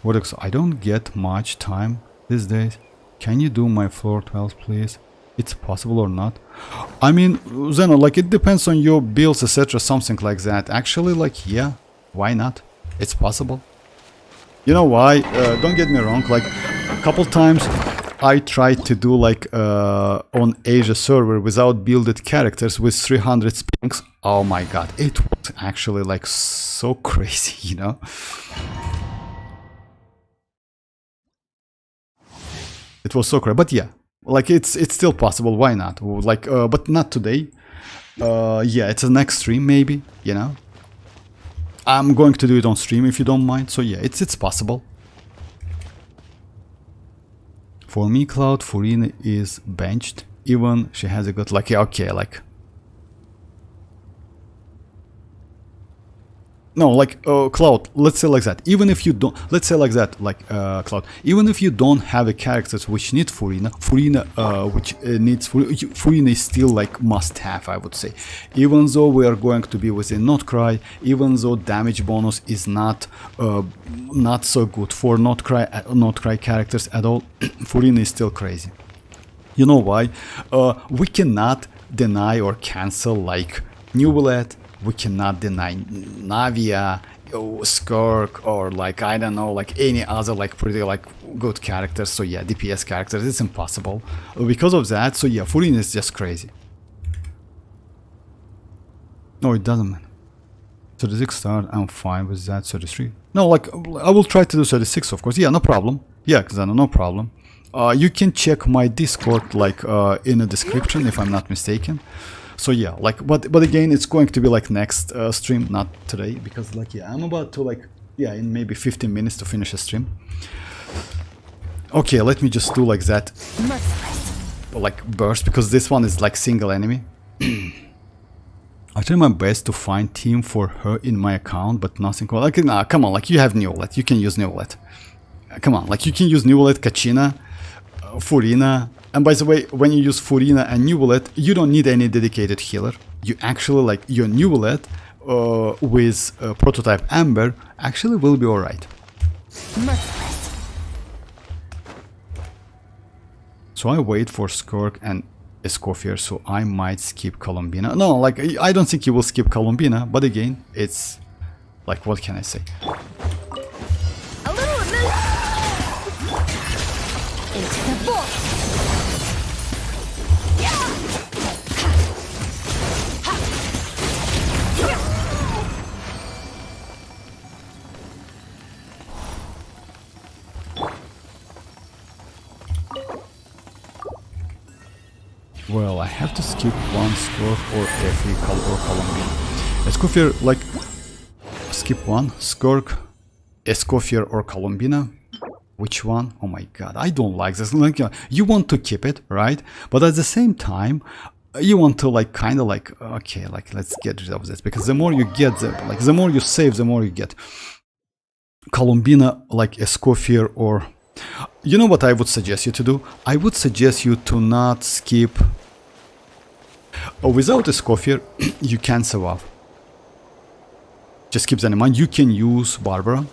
What else? I don't get much time these days. Can you do my floor 12, please? It's possible or not? I mean, Zeno, like it depends on your builds, etc. Something like that. Actually, like yeah, why not? It's possible. You know why? Don't get me wrong. Like a couple times, I tried to do like on Asia server without builded characters with 300 springs. Oh my god, it was actually like so crazy, you know. It was so crazy, but yeah. Like it's still possible, why not? Like but not today. Yeah, it's a next stream maybe, you know. I'm going to do it on stream if you don't mind. So yeah, it's possible. For me, Cloud, Furina is benched. Even she has a good like yeah, okay, like no, like Cloud, let's say like that. Even if you don't, let's say like that, like Cloud. Even if you don't have a characters which need Furina, which needs Furina is still like must have, I would say. Even though we are going to be within Nod-Krai, even though damage bonus is not so good for Nod-Krai characters at all, Furina is still crazy. You know why? We cannot deny or cancel like Nuvolet. We cannot deny Navia, Skirk, or like, I don't know, like any other like pretty like good characters. So yeah, DPS characters, it's impossible. Because of that, so yeah, Furina is just crazy. No, it doesn't matter. 36 star, I'm fine with that. 33. No, like, I will try to do 36, of course. Yeah, no problem. Yeah, Xano, no problem. You can check my Discord, like, in the description, if I'm not mistaken. So yeah, like, but again, it's going to be like next stream, not today, because like yeah, I'm about to like yeah, in maybe 15 minutes to finish a stream. Okay, let me just do like that, like burst, because this one is like single enemy. I try my best to find team for her in my account, but nothing. Like nah, come on, like you have Nuvolet, you can use Nuvolet. Come on, like you can use Nuvolet, Kachina, Furina. And by the way, when you use Furina and Nuvolet, you don't need any dedicated healer. You actually, like, your Nuvolet with prototype Amber actually will be alright. So I wait for Skirk and Escoffier, so I might skip Columbina. No, like, I don't think you will skip Columbina, but again, it's, like, what can I say? A little into the ball. Well, I have to skip one Skirk or every color or Columbina. Escoffier, like, skip one, Skirk, Escoffier or Columbina? Which one? Oh my god, I don't like this. Like, you want to keep it, right? But at the same time, you want to like kind of like, okay, like let's get rid of this, because the more you get, the more you save, the more you get. Columbina, like Escoffier, or you know what I would suggest you to do? I would suggest you to not skip. Without Escoffier, you can survive. Just keep that in mind. You can use Barbara.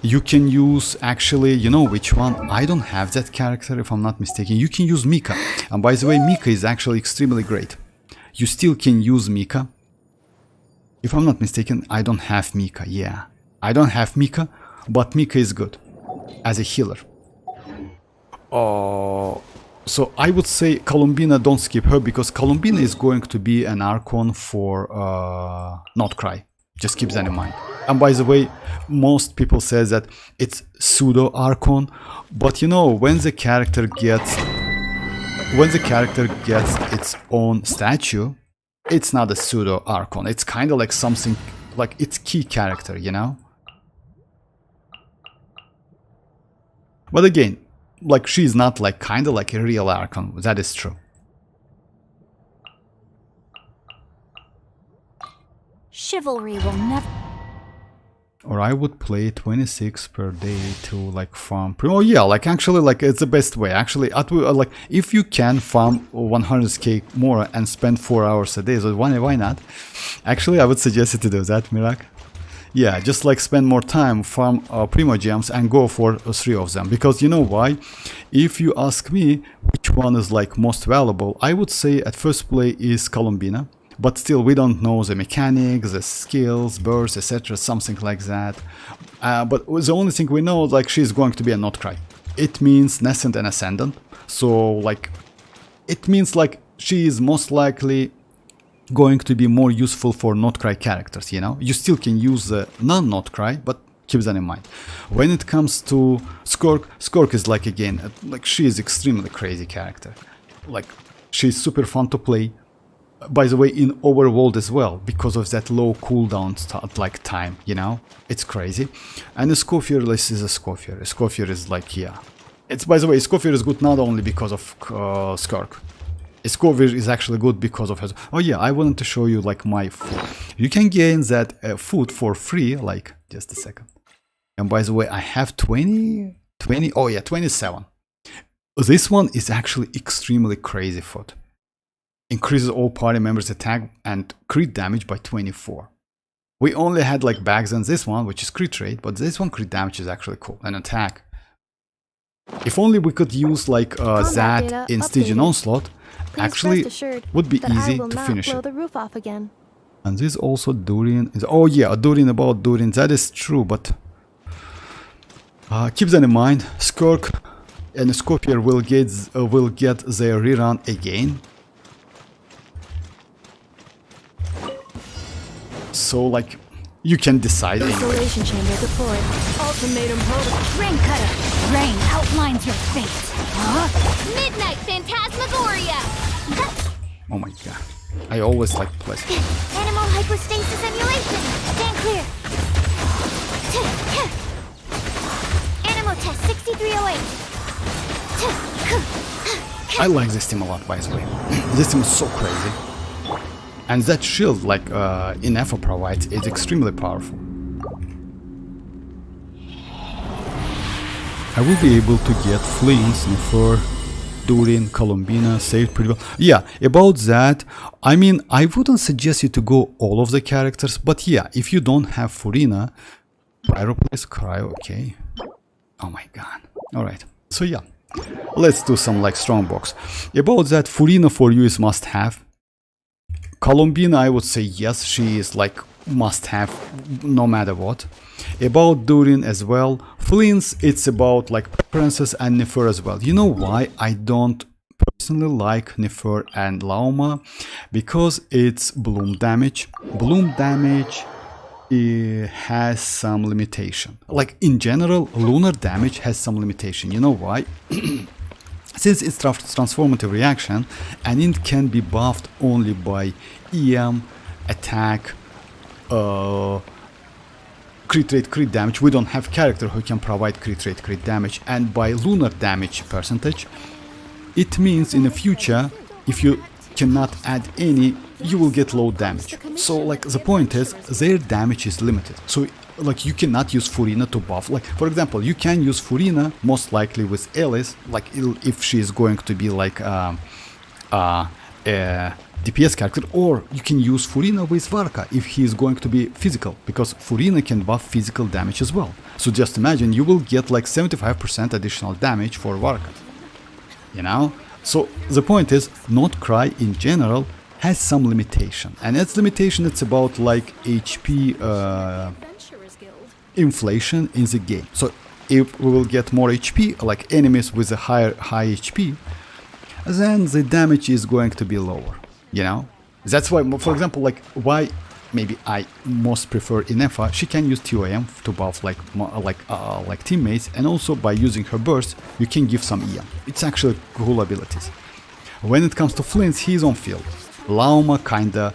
You can use, actually, you know which one? I don't have that character, if I'm not mistaken. You can use Mika. And by the way, Mika is actually extremely great. You still can use Mika. If I'm not mistaken, I don't have Mika. Yeah, I don't have Mika, but Mika is good as a healer. So I would say Columbina, don't skip her, because Columbina is going to be an Archon for Nod-Krai. Just keep that in mind. And by the way, most people say that it's pseudo Archon, but you know, when the character gets its own statue, it's not a pseudo Archon. It's kind of like something like its key character, you know. But again, like she's not like kind of like a real Archon. That is true. Chivalry will never. Or I would play 26 per day to like farm. Oh yeah, like actually, like it's the best way. Actually, like if you can farm 100k Mora and spend 4 hours a day, so why not? Actually, I would suggest you to do that, Mirak. Yeah, just like spend more time, farm primogems and go for 3 of them. Because you know why? If you ask me which one is like most valuable, I would say at first play is Columbina. But still, we don't know the mechanics, the skills, bursts, etc., something like that. But the only thing we know is like she's going to be a Nod-Krai. It means nascent and ascendant. So like, it means like she is most likely going to be more useful for Nod-Krai characters, you know? You still can use the non-Nod-Krai, but keep that in mind. When it comes to Skork is like, again, like she is extremely crazy character. Like, she's super fun to play. By the way, in overworld as well, because of that low cooldown like time, you know, it's crazy. And Escoffier, this is Escoffier. Escoffier is like, yeah, it's, by the way, Escoffier is good not only because of Skork. Escoffier is actually good because of her. Oh yeah, I wanted to show you like my food. You can gain that food for free, like, just a second. And by the way, I have 27. This one is actually extremely crazy food. Increases all party members' attack and crit damage by 24. We only had like bags on this one, which is crit rate, but this one crit damage is actually cool. And attack. If only we could use like that in Stygian Onslaught, actually would be easy to finish it. The roof off again. And this also Durin is, oh yeah, Durin, about Durin, that is true, but keep that in mind. Skork and Escoffier will get their rerun again. So like, you can decide anyway. Isolation chamber deployed. Ultimatum protocol. Rain cutter. Rain outlines your fate. Midnight phantasmagoria. Oh my god. I always like plus. Animal hypostasis emulation. Stand clear. Animal test 6308. I like this team a lot, by the way. This team is so crazy. And that shield, like Ineffa provides, is extremely powerful. I will be able to get Flins, Nefer, Durin, Columbina, saved pretty well. Yeah, about that, I mean, I wouldn't suggest you to go all of the characters, but yeah, if you don't have Furina, Pyroplace, Cryo, okay. Oh my god. Alright, so yeah, let's do some like strongbox. About that, Furina for you is must have. Columbina, I would say yes, she is like must have no matter what. About Durin as well. Flins, it's about like preferences, and Nefer as well. You know why I don't personally like Nefer and Lauma? Because it's bloom damage. Bloom damage has some limitation. Like in general, lunar damage has some limitation. You know why? Since it's transformative reaction and it can be buffed only by EM, attack, crit rate, crit damage. We don't have character who can provide crit rate, crit damage. And by lunar damage percentage, it means in the future, if you cannot add any, you will get low damage. So like the point is, their damage is limited. So like you cannot use Furina to buff. Like for example, you can use Furina most likely with Alice, like if she is going to be like a DPS character, or you can use Furina with Varka if he is going to be physical, because Furina can buff physical damage as well. So just imagine you will get like 75% additional damage for Varka. You know? So the point is, Nod-Krai in general has some limitation, and its limitation it's about like HP inflation in the game. So if we will get more HP, like enemies with a high HP, then the damage is going to be lower. You know, that's why, for example, like why maybe I most prefer Ineffa. She can use TOM to buff like teammates, and also by using her burst, you can give some EM. It's actually cool abilities. When it comes to Flins, he's on field. Lauma kinda,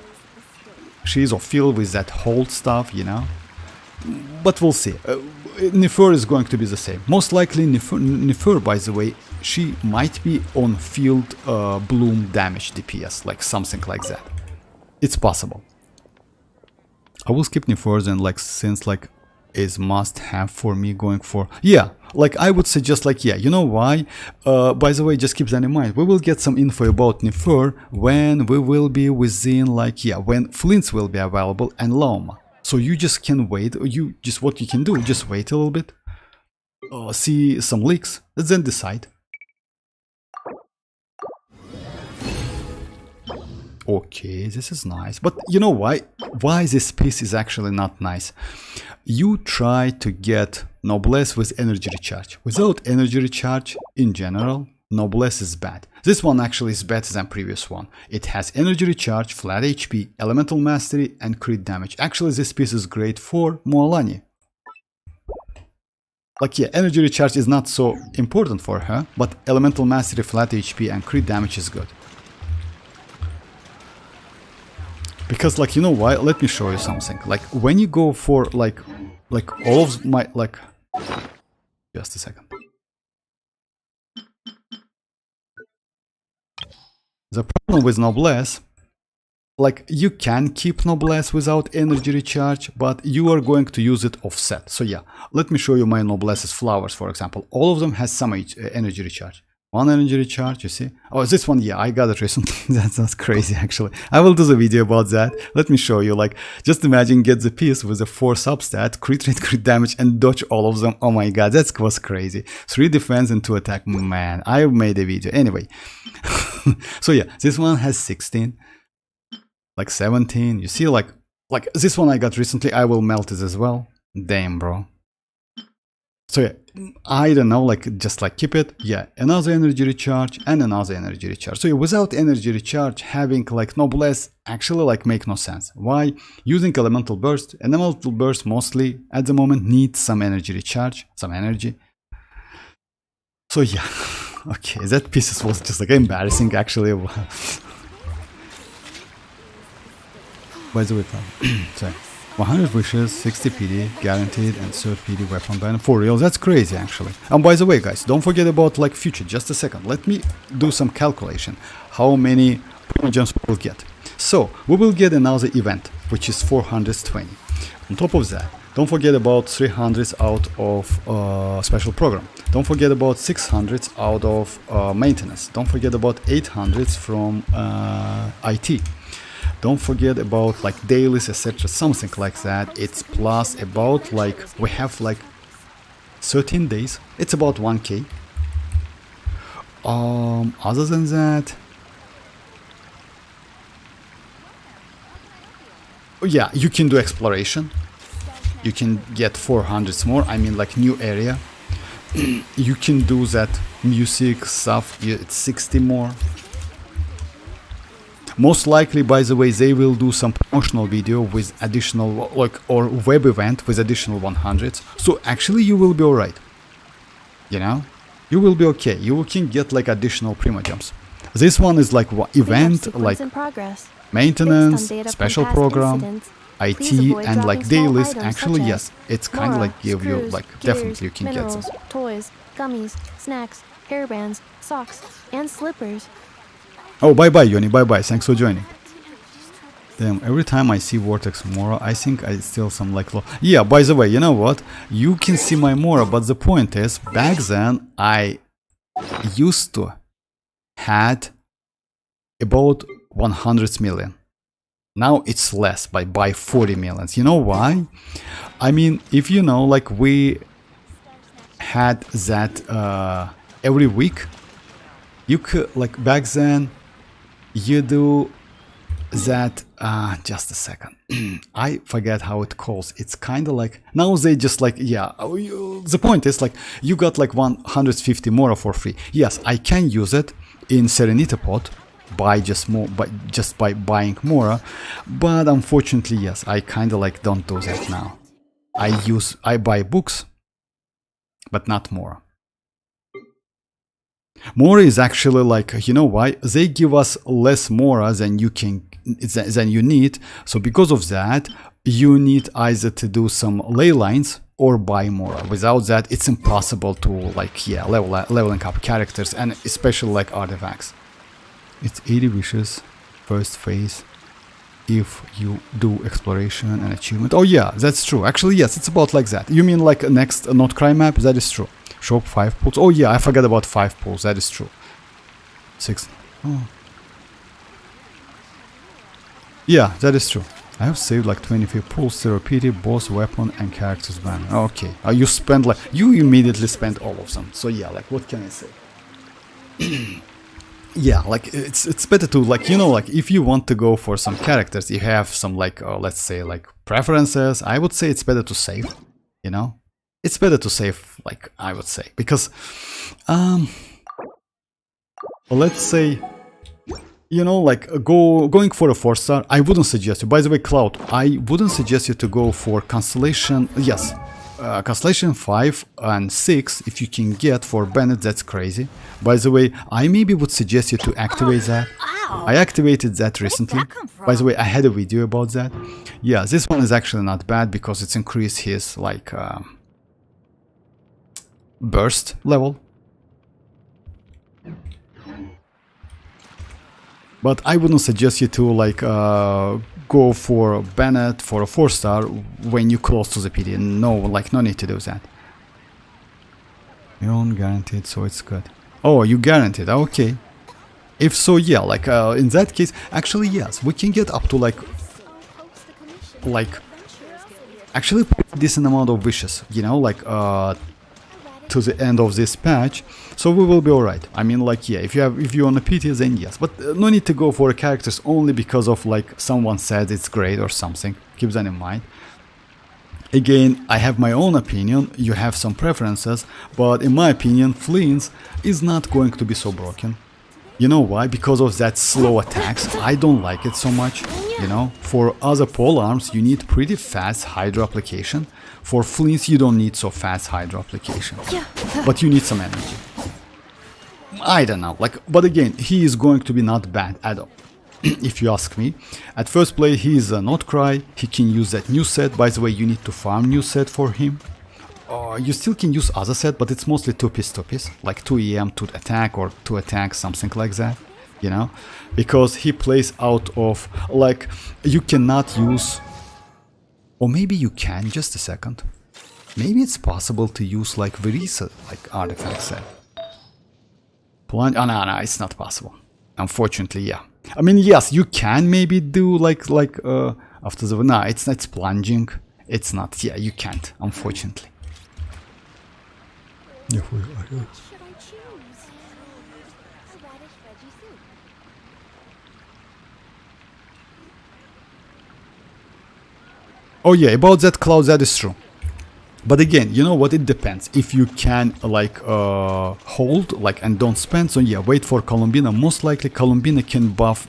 she's on field with that hold stuff, you know. But we'll see. Nefer is going to be the same. Most likely Nefer, by the way, she might be on field bloom damage DPS, like something like that. It's possible. I will skip Nefer's, and like since like is must have for me going for, yeah, like I would suggest like, yeah, you know why? By the way, just keep that in mind. We will get some info about Nefer when we will be within like, yeah, when Flins will be available and Lauma. So you just can wait, or you just, what you can do, just wait a little bit, see some leaks, and then decide. Okay, this is nice, but you know why this piece is actually not nice? You try to get Noblesse with energy recharge. Without energy recharge, in general, Noblesse is bad. This one actually is better than previous one. It has energy recharge, flat HP, elemental mastery, and crit damage. Actually, this piece is great for mualani. Like, yeah, energy recharge is not so important for her, but elemental mastery, flat HP, and crit damage is good. Because, like, you know why? Let me show you something. Like, when you go for, like all of my, like, just a second. The problem with Noblesse, like, you can keep Noblesse without energy recharge, but you are going to use it offset. So yeah, let me show you my Noblesse's flowers, for example. All of them has some energy recharge. One energy recharge, you see? Oh, this one, yeah, I got it recently. That's crazy, actually. I will do the video about that. Let me show you, like, just imagine get the piece with a 4 substat, crit rate, crit damage, and dodge all of them. Oh my god, that was crazy. 3 defense and 2 attack. Man, I made a video. Anyway. So yeah, this one has 16. Like 17. You see, like this one I got recently. I will melt it as well. Damn, bro. So yeah, I don't know, like, just like keep it. Yeah, another energy recharge and another energy recharge. So yeah, without energy recharge, having like Noblesse actually like make no sense. Why? Using elemental burst, and elemental burst mostly at the moment needs some energy recharge, some energy. So yeah, okay, that piece was just like embarrassing actually. By the way, sorry. 100 wishes, 60 PD, guaranteed, and 3rd PD weapon ban. For real, that's crazy actually. And by the way, guys, don't forget about like future. Just a second, let me do some calculation. How many primogems we will get? So, we will get another event, which is 420. On top of that, don't forget about 300s out of special program. Don't forget about 600s out of maintenance. Don't forget about 800s from IT. Don't forget about like dailies, etc., something like that. It's plus about like, we have like 13 days. It's about 1k. Other than that, yeah, you can do exploration. You can get 400s more. I mean, like new area. You can do that music stuff. It's 60 more. Most likely, by the way, they will do some promotional video with additional, like, or web event with additional 100s. So actually, you will be alright. You know, you will be okay. You can get like additional primogems. This one is like event, like maintenance, special program. IT Please avoid and like dropping small dailies, items actually such yes, it's kind of Mora, like give you screws, like gears, definitely you can get minerals, some. toys, gummies, snacks, hairbands, socks, and slippers. Oh, bye bye Yoni, bye bye, thanks for joining. Damn, every time I see Vortex Mora, I think I steal some like yeah, by the way, you know what? You can see my Mora, but the point is, back then I used to had about 100 million. Now it's less by 40 millions. You know why? I mean, if you know, like we had that every week, you could like back then you do that just a second. I forget how it calls. It's kind of like now they just like yeah, the point is like you got like 150 Mora for free. Yes, I can use it in Serenity Pot by buying Mora, but unfortunately yes, I kind of like don't do that now. I buy books but not Mora. Mora is actually like, you know why? They give us less Mora than you need. So because of that, you need either to do some ley lines or buy Mora. Without that, it's impossible to like, yeah, leveling up characters and especially like artifacts. It's 80 wishes, first phase, if you do exploration and achievement. Oh yeah, that's true. Actually, yes, it's about like that. You mean like next Nod-Krai map? That is true. Shop 5 pools. Oh yeah, I forgot about 5 pools. That is true. 6. Oh. Yeah, that is true. I have saved like 25 pools, therapeutic, boss, weapon, and characters banner. Okay. You spend like you immediately spend all of them. So yeah, like what can I say? Yeah, like it's better to like, you know, like if you want to go for some characters, you have some like let's say like preferences. I would say it's better to save, you know. It's better to save, like I would say, because let's say, you know, like going for a 4-star, I wouldn't suggest you. By the way, Cloud, I wouldn't suggest you to go for Constellation. Yes, Constellation 5 and 6, if you can get for Bennett, that's crazy. By the way, I maybe would suggest you to activate that. I activated that recently. By the way, I had a video about that. Yeah, this one is actually not bad because it's increased his like burst level. But I wouldn't suggest you to like go for Bennett for a 4-star when you're close to the PD. No, like no need to do that. You don't guaranteed, so it's good. Oh, you guaranteed, okay. If so, yeah, like in that case, actually yes, we can get up to like actually pretty decent amount of wishes, you know, like to the end of this patch, so we will be alright. I mean, like yeah, if you want a PT, then yes, but no need to go for characters only because of like someone said it's great or something. Keep that in mind. Again, I have my own opinion, you have some preferences, but in my opinion, Flins is not going to be so broken. You know why? Because of that slow attacks. I don't like it so much, you know. For other pole arms, you need pretty fast hydro application. For Flins, you don't need so fast hydro application. But you need some energy. I don't know, like, but again, he is going to be not bad at all. If you ask me. At first play, he is a Nod-Krai. He can use that new set. By the way, you need to farm new set for him. You still can use other set, but it's mostly 2-piece, like 2 EM to attack or 2 attack, something like that, you know, because he plays out of, like, you cannot use, or maybe you can, just a second, maybe it's possible to use, like, Verisa, like, artifact set. Oh, no, it's not possible, unfortunately, yeah. I mean, yes, you can maybe do, after the, no, it's plunging, it's not, yeah, you can't, unfortunately. Should I choose? A radish veggie soup. Oh yeah, about that Cloud, that is true. But again, you know what, it depends. If you can like hold like and don't spend, so yeah, wait for Columbina. Most likely Columbina can buff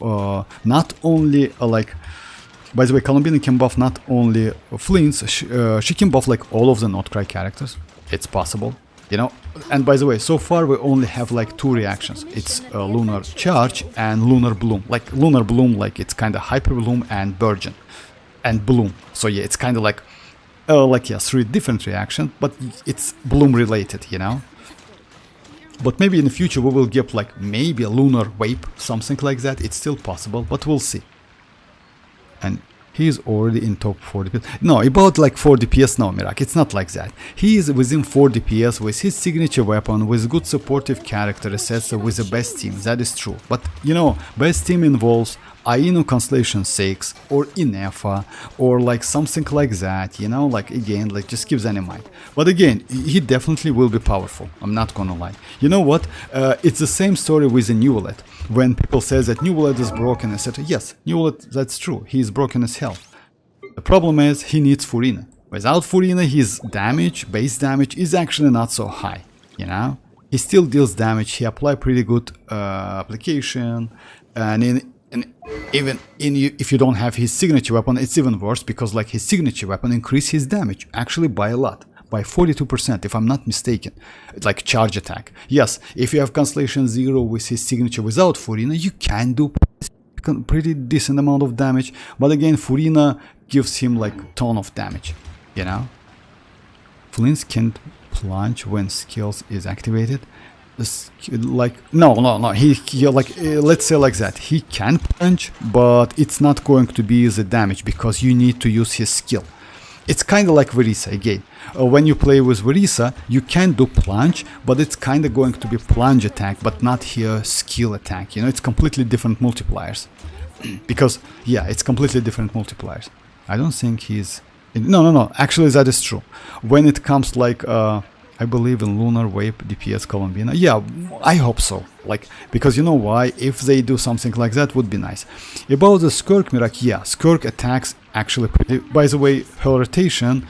not only by the way, Columbina can buff not only Flins, she can buff like all of the Nod-Krai characters. It's possible. You know, and by the way, so far we only have like 2 reactions. It's Lunar Charge and Lunar Bloom. Like Lunar Bloom, like it's kind of Hyper Bloom and Virgin. and bloom. So yeah, it's kind of like yeah, 3 different reactions, but it's bloom related, you know. But maybe in the future we will get like maybe a lunar wave, something like that. It's still possible, but we'll see. And he is already in top 4 DPS. No, about like 4 DPS, no, Mirak, it's not like that. He is within 4 DPS with his signature weapon, with good supportive character, etc., with the best team, that is true. But, you know, best team involves Aino Constellation 6 or ineffa or like something like that, you know, like again, like just keep that in mind. But again, he definitely will be powerful, I'm not gonna lie. You know what, it's the same story with the New Wallet. When people say that New Wallet is broken, etc. Yes, New Wallet, that's true, he is broken as hell. The problem is he needs Furina. Without Furina, his damage, base damage, is actually not so high, you know. He still deals damage, he applies pretty good application, and if you don't have his signature weapon, it's even worse, because like his signature weapon increases his damage actually by a lot, by 42% if I'm not mistaken, like charge attack. Yes, if you have Constellation 0 with his signature without Furina, you can do pretty decent amount of damage, but again Furina gives him like ton of damage, you know. Flins can't plunge when skills is activated. Like no, he like let's say like that, he can plunge, but it's not going to be the damage because you need to use his skill. It's kind of like Varisa again. When you play with Varisa, you can do plunge, but it's kind of going to be plunge attack, but not here skill attack, you know. It's completely different multipliers. Because yeah, it's completely different multipliers. I don't think he's no, actually that is true. When it comes like I believe in Lunar Wave DPS Columbina. Yeah, I hope so. Like, because you know why? If they do something like that, would be nice. About the Skirk Mirak, yeah, Skirk attacks actually pretty. By the way, her rotation,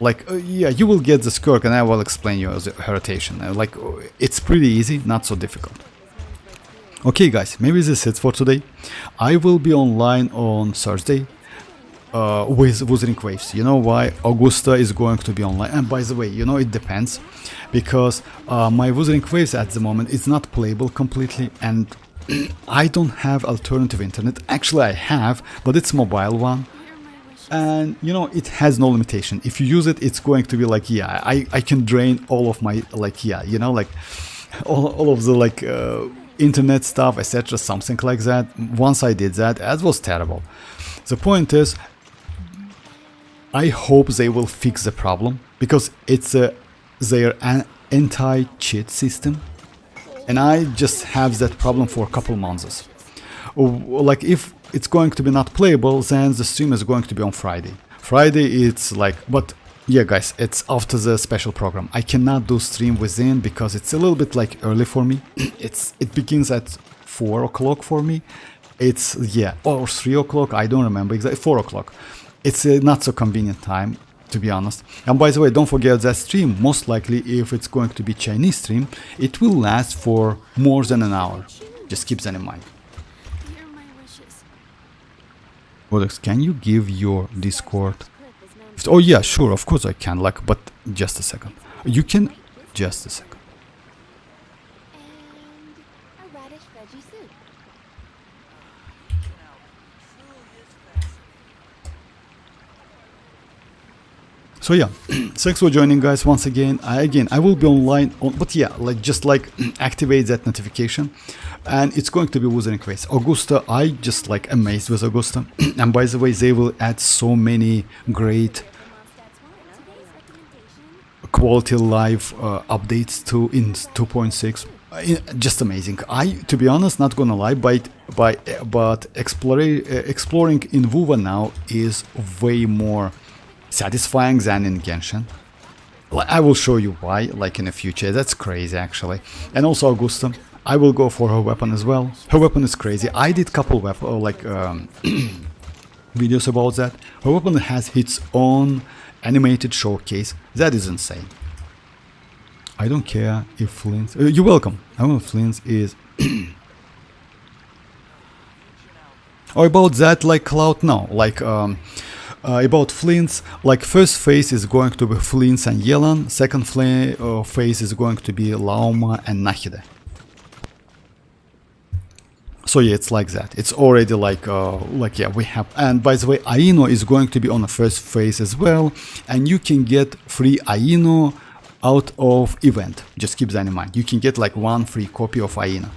like, yeah, you will get the Skirk, and I will explain you her rotation. Like, it's pretty easy, not so difficult. Okay, guys, maybe this is it for today. I will be online on Thursday. With Wuthering Waves. You know why? Augusta is going to be online. And by the way, you know, it depends, because my Wuthering Waves at the moment is not playable completely, and I don't have alternative internet. Actually I have, but it's mobile one, and you know, it has no limitation. If you use it, it's going to be like, yeah, I can drain all of my, like, yeah, you know, like all of the like internet stuff, etc., something like that. Once I did that, it was terrible. The point is, I hope they will fix the problem, because it's their anti-cheat system, and I just have that problem for a couple months. Like, if it's going to be not playable, then the stream is going to be on Friday. Friday it's like, but yeah guys, it's after the special program. I cannot do stream within because it's a little bit like early for me. It begins at 4 o'clock for me. It's, yeah, or 3 o'clock, I don't remember exactly, 4 o'clock. It's a not so convenient time, to be honest. And by the way, don't forget that stream, most likely, if it's going to be Chinese stream, it will last for more than an hour. Just keep that in mind. Codex, can you give your Discord? Oh yeah, sure, of course I can, like, but just a second. You can, just a second. So yeah, thanks for joining, guys, once again. I will be online, but yeah, like, just like activate that notification, and it's going to be Wuthering Waves. Augusta, I just like amazed with Augusta. And by the way, they will add so many great quality live updates to in 2.6. Just amazing. To be honest, not gonna lie, but exploring in Wuva now is way more satisfying than in Genshin. I will show you why, like, in the future. That's crazy, actually. And also Augusta, I will go for her weapon as well. Her weapon is crazy. I did couple weapon videos about that. Her weapon has its own animated showcase. That is insane. I don't care if Flins... you're welcome. I don't know if Flins is... or about that, like, Cloud, no. Like, about Flins, like, first phase is going to be Flins and Yelan, second phase is going to be Lauma and Nahide. So yeah, it's like that. It's already like yeah, we have. And by the way, Aino is going to be on the first phase as well, and you can get free Aino out of event. Just keep that in mind. You can get like one free copy of Aino.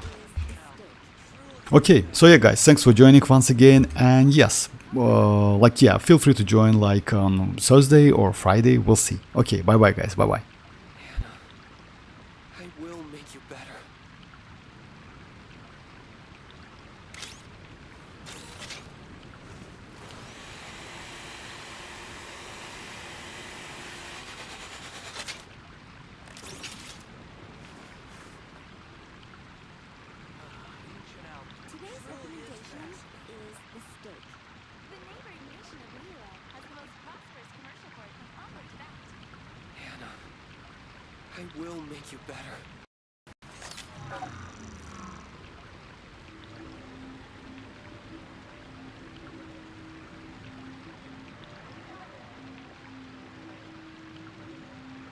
Okay, so yeah, guys, thanks for joining once again, and yes, like yeah, feel free to join like on Thursday or Friday. We'll see. Okay, bye bye, guys. Bye bye. I will make you better. Today's recommendation is the steak. The neighboring nation of Mora has the most prosperous commercial port in all of Tibet. Hannah, I will make you better.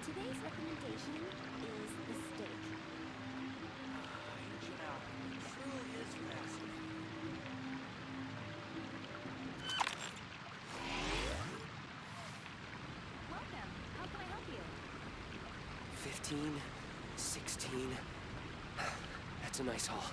Today's recommendation is the steak. Welcome. How can I help you? 15, 16. That's a nice haul.